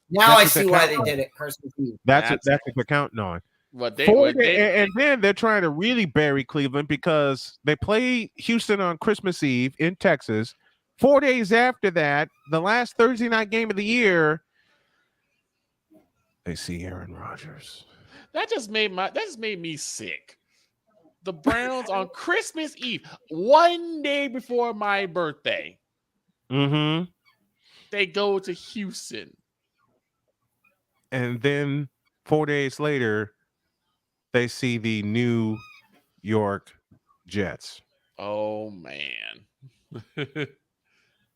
Now I see why they did it Christmas Eve. That's what they're counting on. And then they're trying to really bury Cleveland because they play Houston on Christmas Eve in Texas. 4 days after that, the last Thursday night game of the year, they see Aaron Rodgers. that just made me sick. The Browns on Christmas Eve, one day before my birthday. Mm-hmm. They go to Houston. And then 4 days later, they see the New York Jets. Oh man.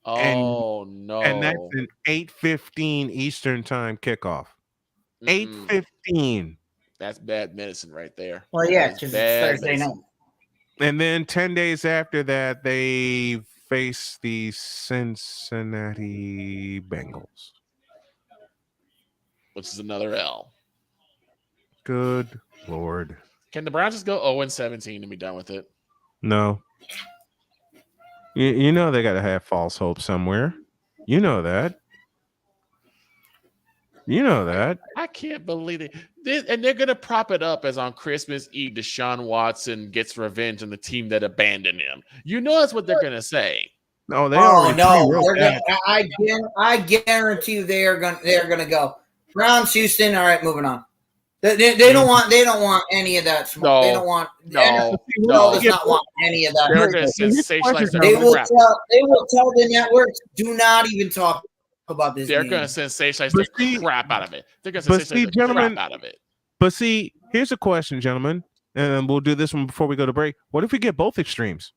Oh no. And that's an 8:15 Eastern time kickoff. 8:15. That's bad medicine right there. Well, yeah, That is because it's bad Thursday night. medicine. And then 10 days after that, they face the Cincinnati Bengals. Which is another L. Good Lord. Can the Browns just go 0-17 and be done with it? No. You know they got to have false hope somewhere. You know that. You know that. I can't believe it. And they're going to prop it up as on Christmas Eve, Deshaun Watson gets revenge on the team that abandoned him. You know that's what they're going to say. No, they Oh already no! pre-wrote that. I guarantee you they're gonna go Browns, Houston. All right, moving on. They don't want any of that smoke. No, They don't want no. does not want any of that. They're going to sensationalize They their will crap. tell the networks, do not even talk about this. They're game. going to sensationalize But the see- crap out of it. They're going to but see, sensationalize the gentlemen- crap out of it. But see, here's a question, gentlemen, and we'll do this one before we go to break. What if we get both extremes?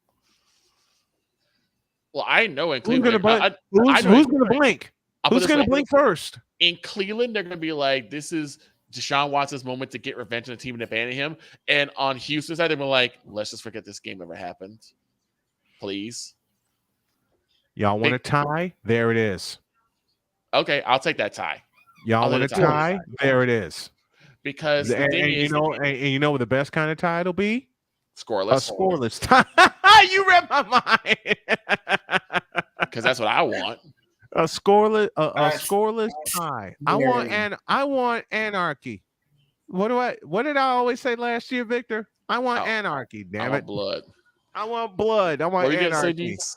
Well, I know in Who's going Cleveland, to blink? Who's going to blink? I'll put Who's it this going way. to blink first? In Cleveland, they're going to be like, this is Deshaun Watson's moment to get revenge on the team and abandon him. And on Houston's side, they're gonna be like, let's just forget this game ever happened. Please. Y'all want a tie? There it is. Okay, I'll take that tie. Y'all I'll want a let it tie. tie? There it is. Because the And thing you is, know, and you know what the best kind of tie it'll be? A scoreless. scoreless tie. You read my mind. Because that's what I want. A scoreless, a Alright. scoreless tie. I Yeah. want anarchy. What did I always say last year, Victor? I want Oh, anarchy. I Damn want it! blood. I want blood. I want What are you going to say, anarchy. Deets?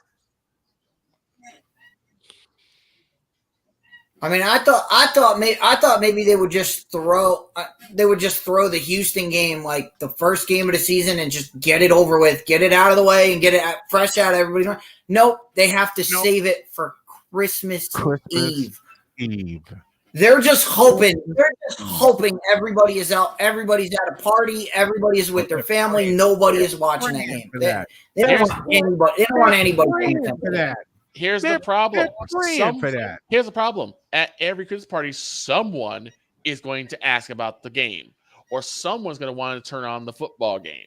I mean, I thought maybe they would just throw the Houston game like the first game of the season and just get it over with, get it out of the way, and get it fresh out of everybody's mind. Nope, they have to save it for Christmas Eve. They're just hoping. They're just hoping everybody is out. Everybody's at a party. Everybody is with their family. Nobody is watching that game. They don't want anybody. They don't want anybody paying attention for that. Here's They're the problem. praying for that. Here's the problem. At every Christmas party, someone is going to ask about the game, or someone's going to want to turn on the football game.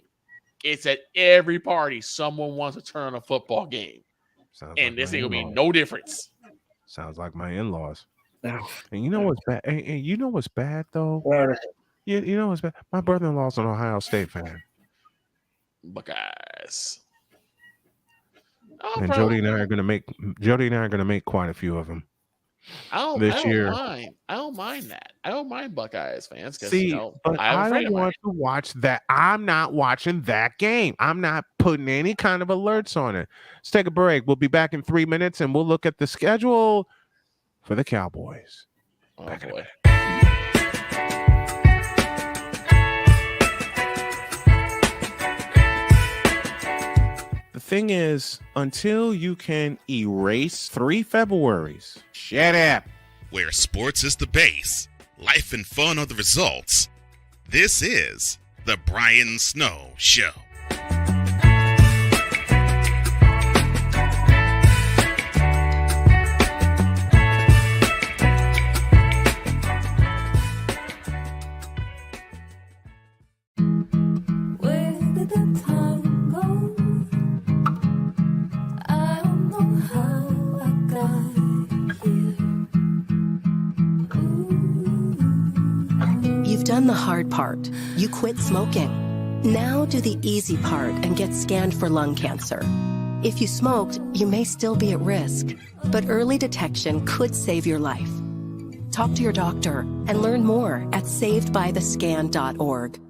It's at every party. Someone wants to turn on a football game. Sounds And like this my ain't gonna be in-laws. no difference. Sounds like my in-laws. And you know what's bad? And you know what's bad though? You know what's bad? My brother-in-law's an Ohio State fan, Buckeyes. Oh, and bro. Jody and I are gonna make quite a few of them this year. Mind. I don't mind that. I don't mind Buckeyes fans because See, but I have a I friend don't of mine. want to watch that. I'm not watching that game. I'm not putting any kind of alerts on it. Let's take a break. We'll be back in 3 minutes, and we'll look at the schedule for the Cowboys. Oh Back in a boy. The thing is, until you can erase 3 Februaries, shut up. Where sports is the base, life and fun are the results. This is The Brian Snow Show. Where did the time go? I don't know how I got here. You've done the hard part. You quit smoking. Now do the easy part and get scanned for lung cancer. If you smoked, you may still be at risk, but early detection could save your life. Talk to your doctor and learn more at savedbythescan.org.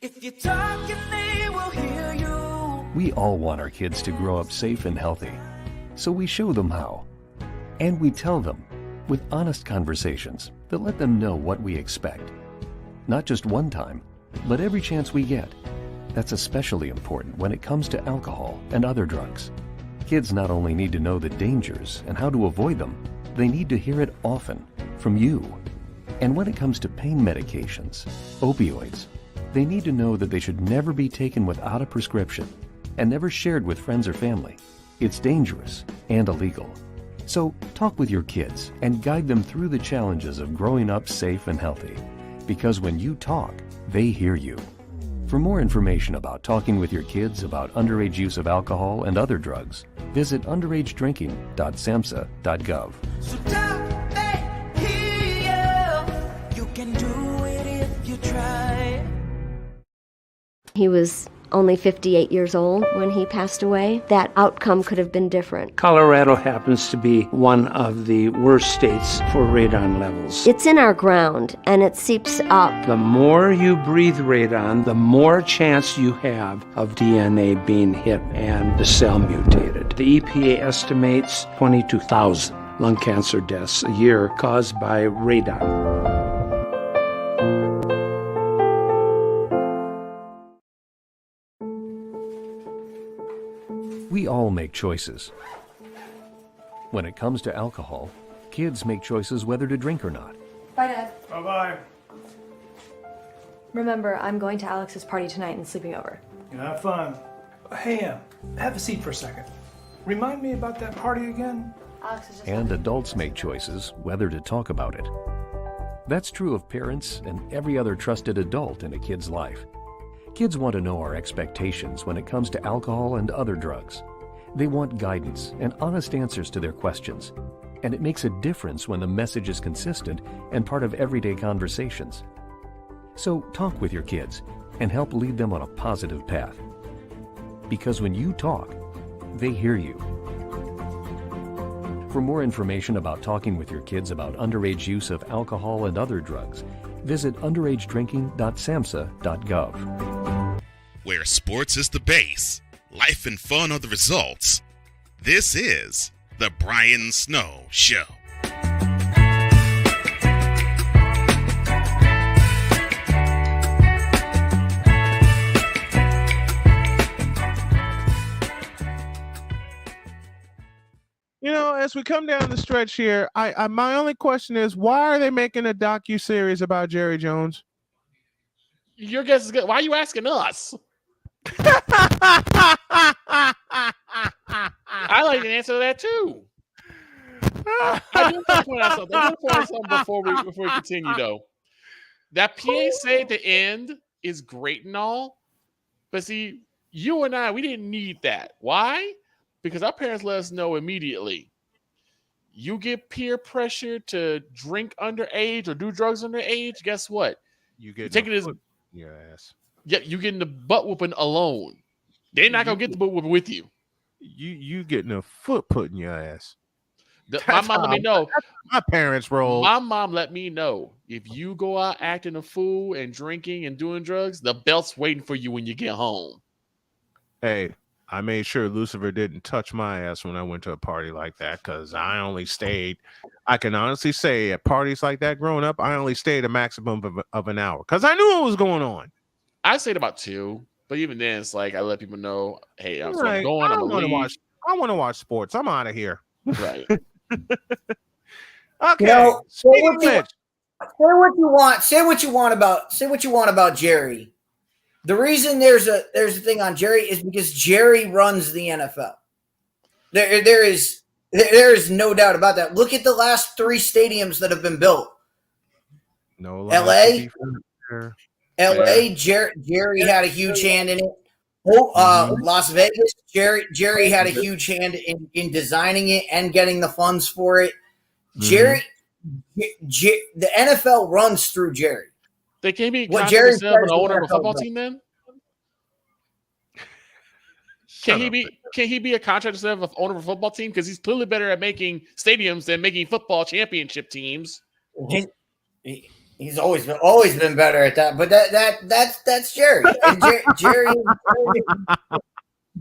If you talk, they will hear you. We all want our kids to grow up safe and healthy, so we show them how. And we tell them with honest conversations that let them know what we expect. Not just one time, but every chance we get. That's especially important when it comes to alcohol and other drugs. Kids not only need to know the dangers and how to avoid them, they need to hear it often from you. And when it comes to pain medications, opioids, they need to know that they should never be taken without a prescription and never shared with friends or family. It's dangerous and illegal. So talk with your kids and guide them through the challenges of growing up safe and healthy. Because when you talk, they hear you. For more information about talking with your kids about underage use of alcohol and other drugs, visit underagedrinking.samhsa.gov. So talk back here. You can do it if you try. He was only 58 years old when he passed away. That outcome could have been different. Colorado happens to be one of the worst states for radon levels. It's in our ground and it seeps up. The more you breathe radon, the more chance you have of DNA being hit and the cell mutated. The EPA estimates 22,000 lung cancer deaths a year caused by radon. We all make choices. When it comes to alcohol, kids make choices whether to drink or not. Bye, Dad. Bye-bye. Remember, I'm going to Alex's party tonight and sleeping over. You have fun. Hey, have a seat for a second. Remind me about that party again? Alex is just... And adults make choices whether to talk about it. That's true of parents and every other trusted adult in a kid's life. Kids want to know our expectations when it comes to alcohol and other drugs. They want guidance and honest answers to their questions. And it makes a difference when the message is consistent and part of everyday conversations. So talk with your kids and help lead them on a positive path. Because when you talk, they hear you. For more information about talking with your kids about underage use of alcohol and other drugs, visit underagedrinking.samhsa.gov. Where sports is the base, life and fun are the results. This is The Brian Snow Show. You know, as we come down the stretch here, I my only question is, why are they making a docu-series about Jerry Jones? Your guess is good. Why are you asking us? I like to answer that too. I do want to point out something. Before we continue, though. That PSA at the end is great and all, but see, you and I, we didn't need that. Why? Because our parents let us know immediately. You get peer pressure to drink underage or do drugs underage. Guess what? You get taking this your ass. Yeah, you getting the butt whooping alone. They're not gonna get the butt whooping with you. You getting a foot put in your ass. My mom let me know. My parents roll. My mom let me know if you go out acting a fool and drinking and doing drugs, the belt's waiting for you when you get home. Hey, I made sure Lucifer didn't touch my ass when I went to a party like that because I only stayed. I can honestly say at parties like that growing up, I only stayed a maximum of an hour because I knew what was going on. I stayed about 2, but even then, it's like I let people know, hey, I'm Right. going. I want to watch sports. I'm out of here. Right. Okay. You know, say Speaking what you want. Say what you want about Jerry. The reason there's a thing on Jerry is because Jerry runs the NFL. There is no doubt about that. Look at the last 3 stadiums that have been built. No, LA, Jerry had a huge hand in it. Las Vegas, Jerry had a huge hand in designing it and getting the funds for it. The NFL runs through Jerry. They can't be What Jerry an owner of a football team then? Can he be a contract instead of an owner of a football team? Because he's clearly better at making stadiums than making football championship teams. He's always been better at that. But that's Jerry. And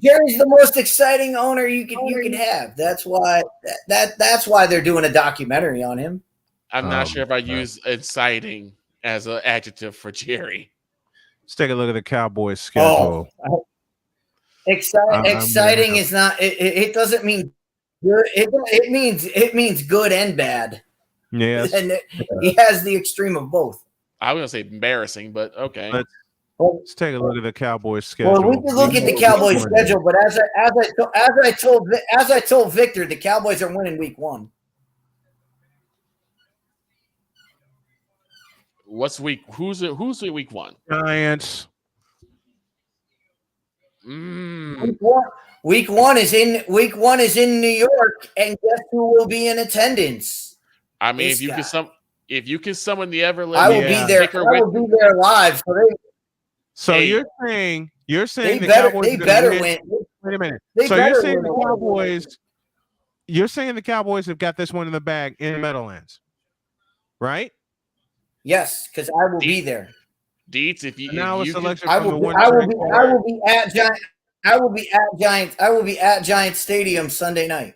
Jerry's the most exciting owner you can have. That's why they're doing a documentary on him. I'm not sure if I use exciting as an adjective for Jerry. Let's take a look at the Cowboys schedule. Exciting is not. It doesn't mean It means good and bad. Yes. And he has the extreme of both. I was gonna say embarrassing, but okay. Let's take a look at the Cowboys schedule. Well, we can look at the Cowboys schedule, but as I told Victor, the Cowboys are winning week 1. What's week? Who's week 1? Giants. Week one is in New York, and guess who will be in attendance? I mean, This guy. if you can summon the ever living, I will be there. I will be there live. So Hey. you're saying They the better Cowboys they are gonna better win? win. Wait a minute. They So you're better saying win. the Cowboys? You're saying the Cowboys have got this one in the bag in Meadowlands, right? Yes, because I will be there. Deets, if you Now if a you selection I from the will. one. I will be at Giant. I will be at Giant Stadium Sunday night.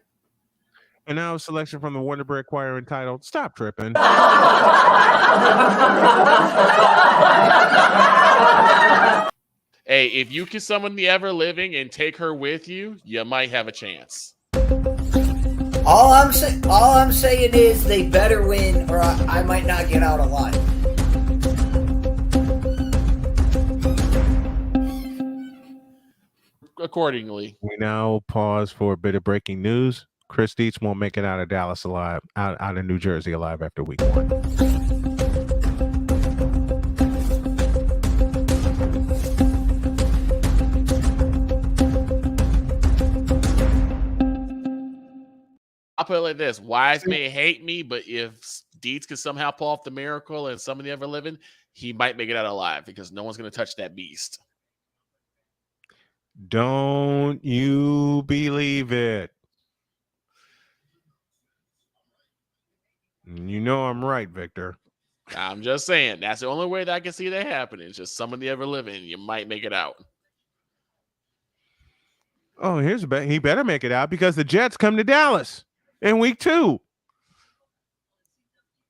And now a selection from the Wonder Bread Choir entitled "Stop Tripping." Hey, if you can summon the ever living and take her with you, you might have a chance. All I'm saying is they better win, or I might not get out alive. Accordingly, We now pause for a bit of breaking news. Chris Dietz won't make it out of Dallas alive, out of New Jersey alive after week 1. I'll put it like this: Wise may hate me, but if Deeds can somehow pull off the miracle and summon the ever living, he might make it out alive because no one's going to touch that beast. Don't you believe it? You know I'm right, Victor. I'm just saying that's the only way that I can see that happening. Is just summon the ever living, you might make it out. Oh, here's a bet. He better make it out because the Jets come to Dallas in week 2.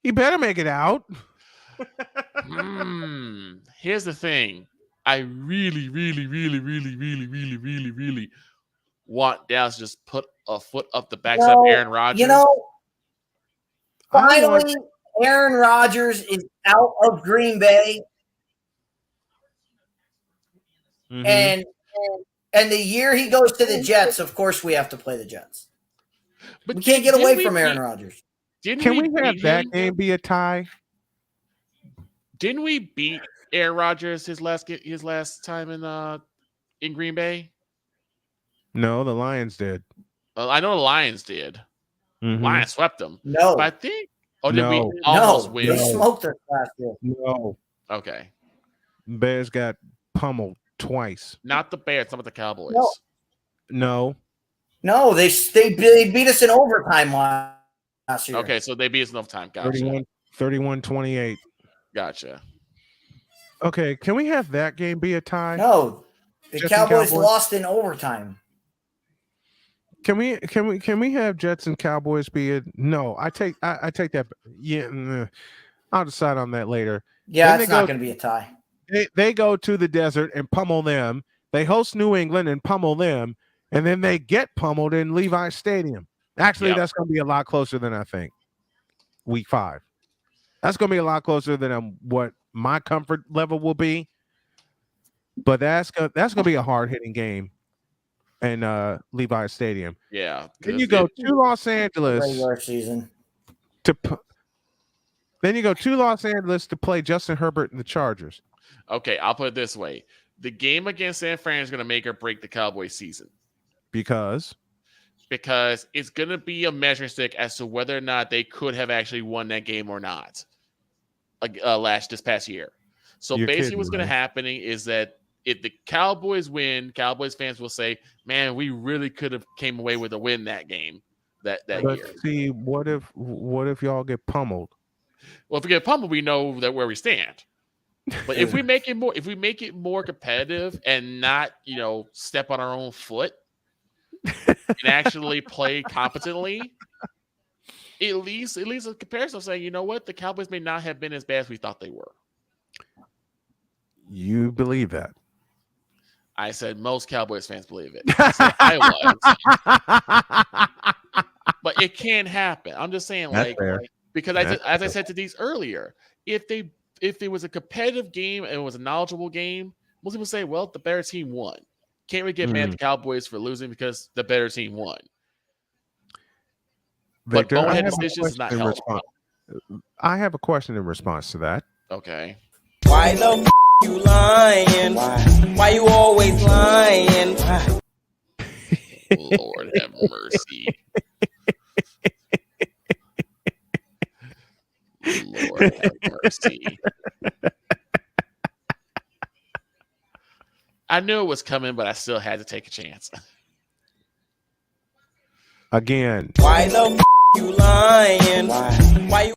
He better make it out. Here's the thing. I really, really, really, really, really, really, really, really want Dallas to just put a foot up the backside of Aaron Rodgers. You know, finally, Aaron Rodgers is out of Green Bay, and the year he goes to the Jets, of course, we have to play the Jets. But we can't get away we from Aaron beat- Rodgers. Can we have beat that him? game be a tie? Didn't we beat Aaron Rodgers his last time in Green Bay? No, the Lions did. Well, I know the Lions did. Mhm. Lions swept them. No. But I think. Oh, did No. we almost No, win? they smoked us last year. No. Okay. Bears got pummeled twice. Not the Bears, some of the Cowboys. No. No, they beat us in overtime last year. Okay, so they beat us enough time. Gotcha. 31-28. Gotcha. Okay, can we have that game be a tie? No, the Jets and Cowboys Cowboys? lost in overtime. Can we have Jets and Cowboys be a no? I take that. Yeah, I'll decide on that later. Yeah, Then it's they not go- going to be a tie. They go to the desert and pummel them. They host New England and pummel them, and then they get pummeled in Levi Stadium. Actually, Yep. that's going to be a lot closer than I think. Week 5. That's going to be a lot closer than what my comfort level will be. But that's gonna be a hard hitting game in Levi Stadium. Yeah. Then you go to Los Angeles Regular season. Then you go to Los Angeles to play Justin Herbert and the Chargers. Okay, I'll put it this way. The game against San Fran is going to make or break the Cowboys season Because it's going to be a measuring stick as to whether or not they could have actually won that game or not this past year. So You're basically kidding, what's going to right? happen is that if the Cowboys win, Cowboys fans will say, man, we really could have came away with a win that game that but year. see, what if y'all get pummeled? Well, if we get pummeled, we know that where we stand. But if we make it more competitive and not, step on our own foot and actually play competently, at least a comparison of saying, you know what, the Cowboys may not have been as bad as we thought they were. You believe that? I said most Cowboys fans believe it. I said I was. but it can happen. I'm just saying, That's like, fair. because That's as I fair. said to these earlier, if it was a competitive game and it was a knowledgeable game, most people say, well, the better team won. Can't really get mad at the Cowboys for losing because the better team won. But Victor, I bonehead have a decisions is not question in help. response. I have a question in response to that. Okay. Why the you lying? Why you always lying? Lord have mercy. Lord have mercy. I knew it was coming, but I still had to take a chance. Again. Why the you lying? Why you?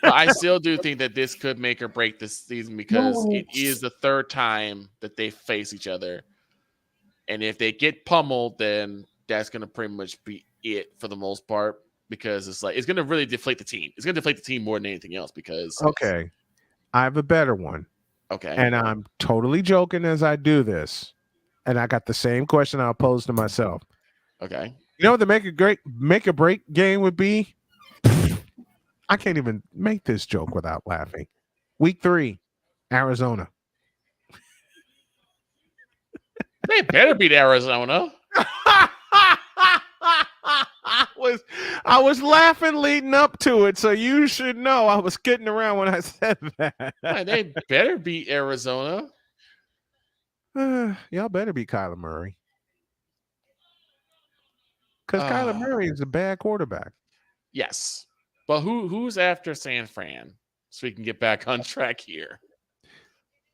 But I still do think that this could make or break this season because it is the third time that they face each other. And if they get pummeled, then that's going to pretty much be it for the most part because it's going to really deflate the team. It's going to deflate the team more than anything else because. Okay. I have a better one. Okay. And I'm totally joking as I do this. And I got the same question I'll pose to myself. Okay. You know what the make or break game would be? I can't even make this joke without laughing. Week 3, Arizona. They better beat Arizona. I was laughing leading up to it, so you should know I was kidding around when I said that. They better beat Arizona. Y'all better beat Kyler Murray. Because Kyler Murray is a bad quarterback. Yes. But who's after San Fran? So we can get back on track here.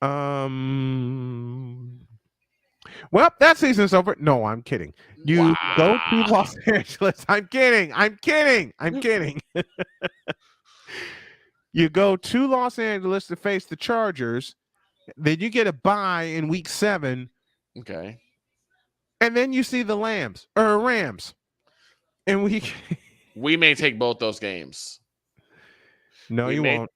Well, that season's over. No, I'm kidding. You go to Los Angeles. I'm kidding. You go to Los Angeles to face the Chargers. Then you get a bye in week 7. Okay. And then you see the Rams. And we may take both those games. No, you won't.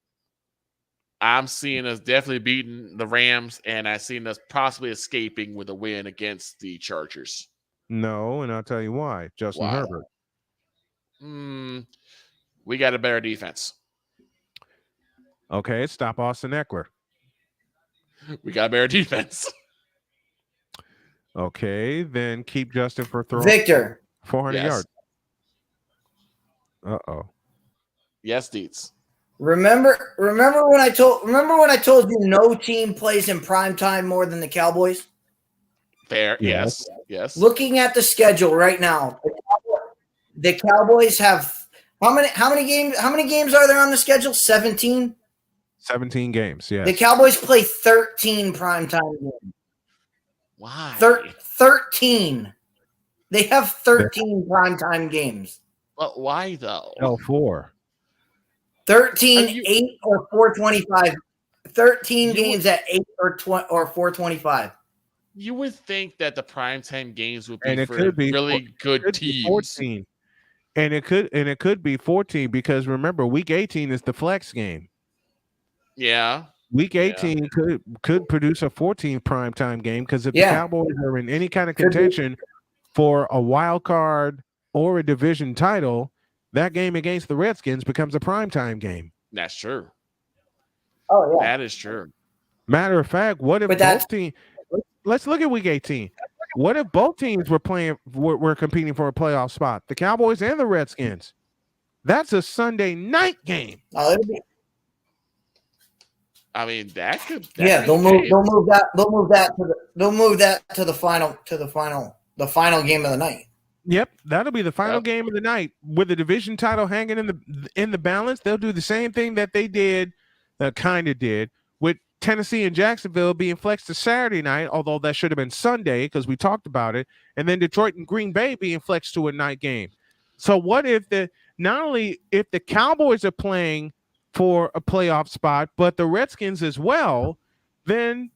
I'm seeing us definitely beating the Rams, and I seen us possibly escaping with a win against the Chargers. No, and I'll tell you why. Justin Herbert. We got a better defense. Okay, stop Austin Eckler. We got a better defense. Okay, then keep Justin for throwing Victor 400 yards. Uh-oh. Yes, Deets. Remember when I told you no team plays in prime time more than the Cowboys? Fair. Yes. Looking at the schedule right now, the Cowboys have how many games are there on the schedule? 17? 17 games, yeah. The Cowboys play 13 primetime games. Why? 13. They have 13 primetime games. But why though? 4. 13, 8 or 425. 13 games at 8 or 425. You would think that the primetime games would be And it for could be really good teams. 14. And it could be 14 because remember, week 18 is the flex game. Yeah. Week 18 could produce a 14th primetime game because if the Cowboys are in any kind of contention for a wild card or a division title, that game against the Redskins becomes a primetime game. That's true. Oh, yeah. That is true. Matter of fact, what if both teams – let's look at week 18. What if both teams were competing for a playoff spot, the Cowboys and the Redskins? That's a Sunday night game. Oh, it'll be. I mean, that could. They'll move that to the final game of the night. Yep, that'll be the final game of the night with the division title hanging in the balance. They'll do the same thing that they did, kind of did, with Tennessee and Jacksonville being flexed to Saturday night, although that should have been Sunday because we talked about it, and then Detroit and Green Bay being flexed to a night game. So what if not only if the Cowboys are playing for a playoff spot, but the Redskins as well, then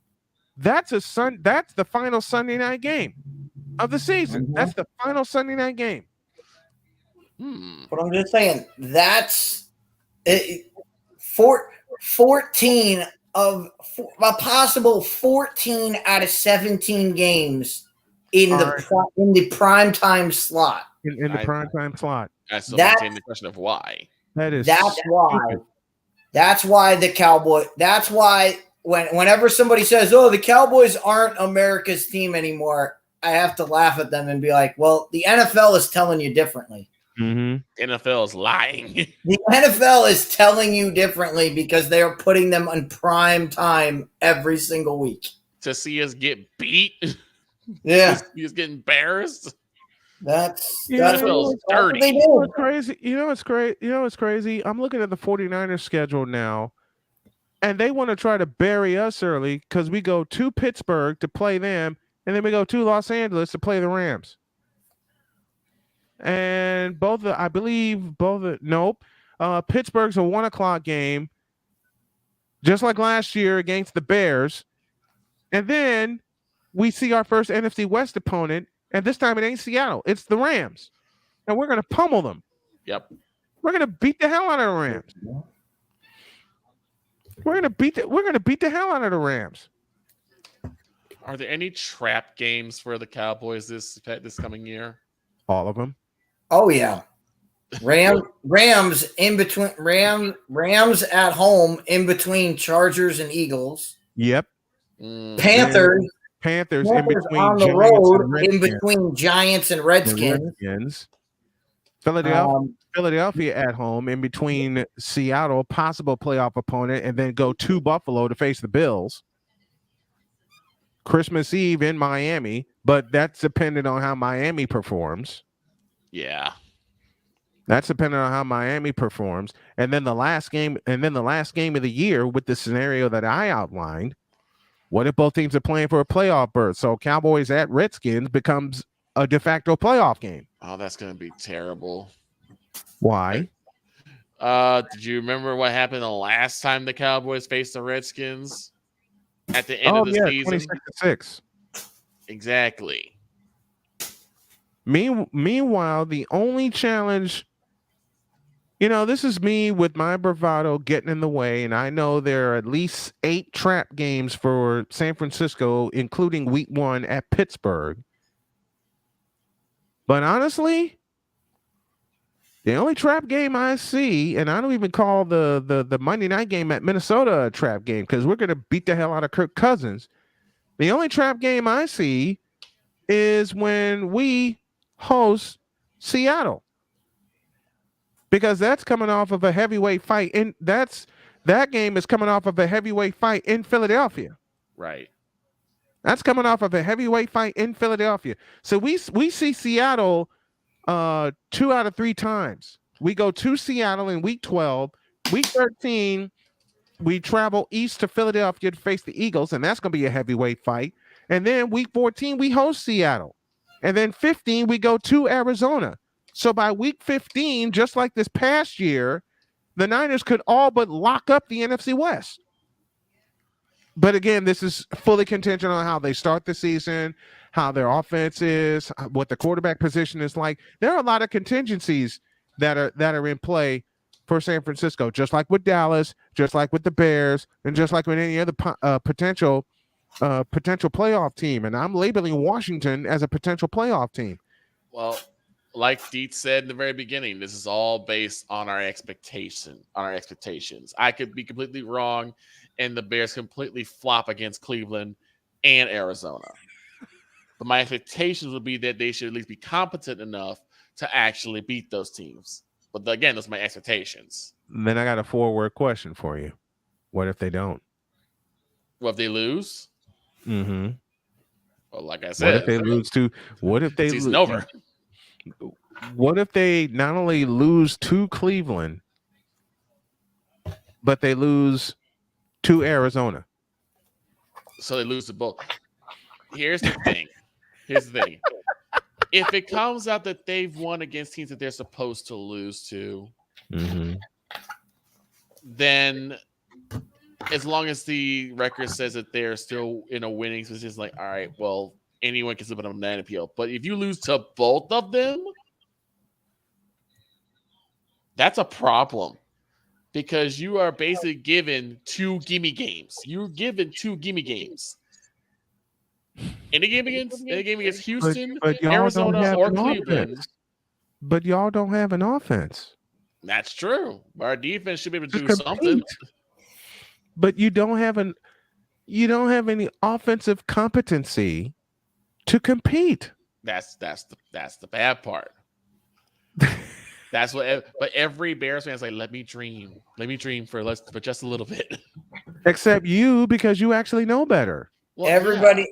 that's the final Sunday night game of the season. Mm-hmm. That's the final Sunday night game. But I'm just saying that's 14 of a possible 14 out of 17 games in the prime time slot. In the prime time slot. I still maintain the question of why. That's why the Cowboy. That's why whenever somebody says, "Oh, the Cowboys aren't America's team anymore," I have to laugh at them and be like, "Well, the NFL is telling you differently." NFL is lying. The NFL is telling you differently because they are putting them on prime time every single week to see us get beat. Yeah, to see us get embarrassed. That's dirty. What they do. It's crazy. It's crazy. I'm looking at the 49ers schedule now, and they want to try to bury us early because we go to Pittsburgh to play them, and then we go to Los Angeles to play the Rams. And Pittsburgh's a 1:00 game, just like last year against the Bears. And then we see our first NFC West opponent, and this time it ain't Seattle, it's the Rams. And we're gonna pummel them. Yep. We're gonna beat the hell out of the Rams. We're gonna beat the hell out of the Rams. Are there any trap games for the Cowboys this coming year? All of them. Oh yeah, Rams in between Rams at home in between Chargers and Eagles. Yep. Panthers in between on the Giants road and in Redskins. between Giants and Redskins. Philadelphia at home in between Seattle, possible playoff opponent, and then go to Buffalo to face the Bills. Christmas Eve in Miami, but that's dependent on how Miami performs. Yeah. That's dependent on how Miami performs. And then the last game of the year with the scenario that I outlined. What if both teams are playing for a playoff berth? So Cowboys at Redskins becomes a de facto playoff game. Oh, that's going to be terrible. Why? Did you remember what happened the last time the Cowboys faced the Redskins at the end of the season? 26-6. Exactly. Meanwhile, the only challenge, this is me with my bravado getting in the way, and I know there are at least 8 trap games for San Francisco, including week 1 at Pittsburgh. But honestly, the only trap game I see, and I don't even call the Monday night game at Minnesota a trap game because we're going to beat the hell out of Kirk Cousins. The only trap game I see is when we host Seattle, because that's coming off of a heavyweight fight, and that game is coming off of a heavyweight fight in Philadelphia. Right. That's coming off of a heavyweight fight in Philadelphia. So we see Seattle 2 out of 3 times. We go to Seattle in week 12. Week 13, we travel east to Philadelphia to face the Eagles, and that's going to be a heavyweight fight. And then week 14, we host Seattle. And then 15, we go to Arizona. So by week 15, just like this past year, the Niners could all but lock up the NFC West. But again, this is fully contingent on how they start the season, how their offense is, what the quarterback position is like. There are a lot of contingencies that are in play for San Francisco, just like with Dallas, just like with the Bears, and just like with any other potential playoff team. And I'm labeling Washington as a potential playoff team. Well, like Dietz said in the very beginning, this is all based on our expectations. I could be completely wrong, and the Bears completely flop against Cleveland and Arizona. But my expectations would be that they should at least be competent enough to actually beat those teams. But again, those are my expectations. Then I got a 4-word question for you. What if they don't? What if they lose? Mm-hmm. Well, like I said, what if they lose to? What if they season lose? Over. What if they not only lose to Cleveland, but they lose to Arizona? So they lose to both. Here's the thing. If it comes out that they've won against teams that they're supposed to lose to, then as long as the record says that they're still in a winning position, it's like, all right, well, anyone can submit a banana appeal. But if you lose to both of them, that's a problem, because you are basically given 2 gimme games. You're given 2 gimme games. Any game against Houston, but y'all Arizona, don't have or an Cleveland. offense. But y'all don't have an offense. That's true. Our defense should be able to do compete. something. But you don't have any offensive competency to compete. That's the bad part. That's what. But every Bears fan is like, let me dream for just a little bit. Except you, because you actually know better. Well, everybody's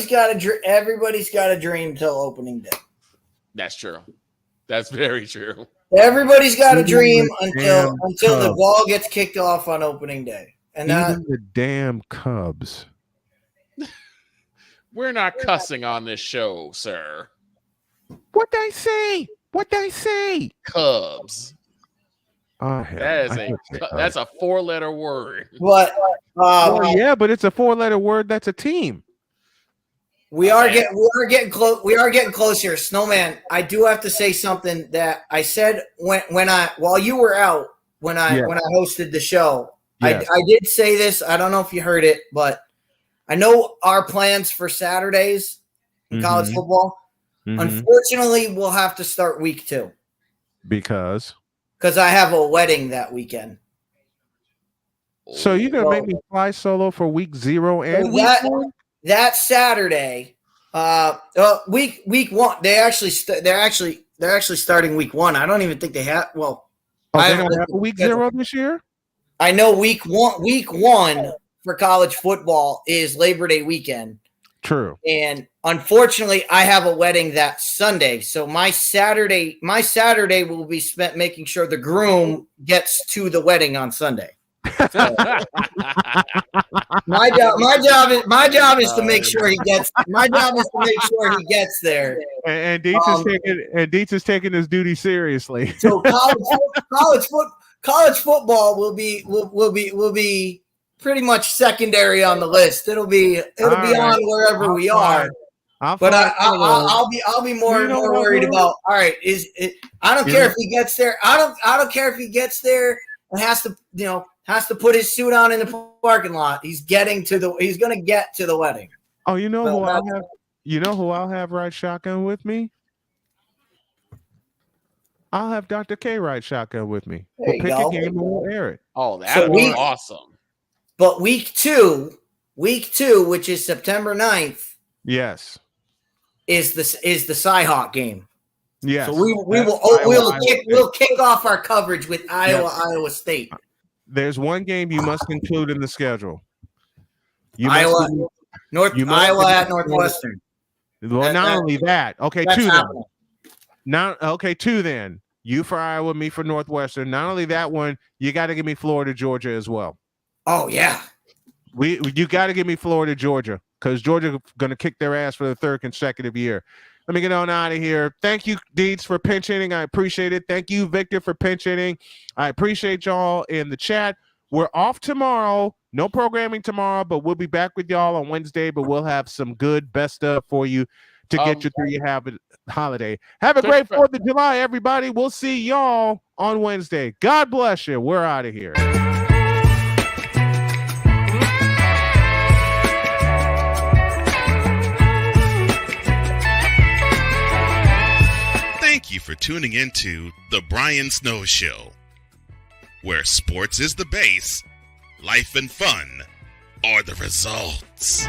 got a dream till opening day. That's true. That's very true. Everybody's got a dream Damn until the Cubs. ball gets kicked off on opening day. And Even the damn Cubs. We're not cussing on this show, sir. What they say? Cubs. That's a 4-letter word. But yeah, but it's a 4-letter word. That's a team. We are getting close. We are getting close here, Snowman. I do have to say something that I said while you were out when I hosted the show. Yes. I did say this. I don't know if you heard it, but I know our plans for Saturdays in college football. Unfortunately, we'll have to start week 2 because I have a wedding that weekend. So you're gonna make me fly solo for week 0 and week 1? That Saturday, week 1. They're actually starting week 1. I don't even think they have. Well, they don't have a week 0 this year. I know week one for college football is Labor Day weekend. True. And unfortunately, I have a wedding that Sunday, so my Saturday will be spent making sure the groom gets to the wedding on Sunday. So, my job is to make sure he gets. My job is to make sure he gets there. And Dietz is taking his duty seriously. So college football will be pretty much secondary on the list. It'll be on wherever we are. But I'll be more worried about. All right, I don't care if he gets there. I don't care if he gets there and has to put his suit on in the parking lot. He's going to get to the wedding. Oh, you know who I'll have? You know who I'll have ride shotgun with me? I'll have Dr. K ride shotgun with me. We'll pick a game and we'll air it. Oh, that would be awesome. But week two, which is September 9th, yes, is the Cyhawk game. Yes. So we'll kick off our coverage with Iowa State. There's one game you must include in the schedule. Iowa at Northwestern. Well, not only that. Okay, two then. You for Iowa, me for Northwestern. Not only that one, you got to give me Florida, Georgia as well. Oh yeah, you got to give me Florida, Georgia, because Georgia going to kick their ass for the 3rd consecutive year. Let me get on out of here. Thank you, Dietz, for pinch hitting. I appreciate it. Thank you, Victor, for pinch hitting. I appreciate y'all in the chat. We're off tomorrow. No programming tomorrow, but we'll be back with y'all on Wednesday. But we'll have some good best stuff for you to get you through your holiday. Have a great 4th of July, everybody. We'll see y'all on Wednesday. God bless you. We're out of here. Thank you for tuning in to The Brian Snow Show, where sports is the base, life and fun are the results.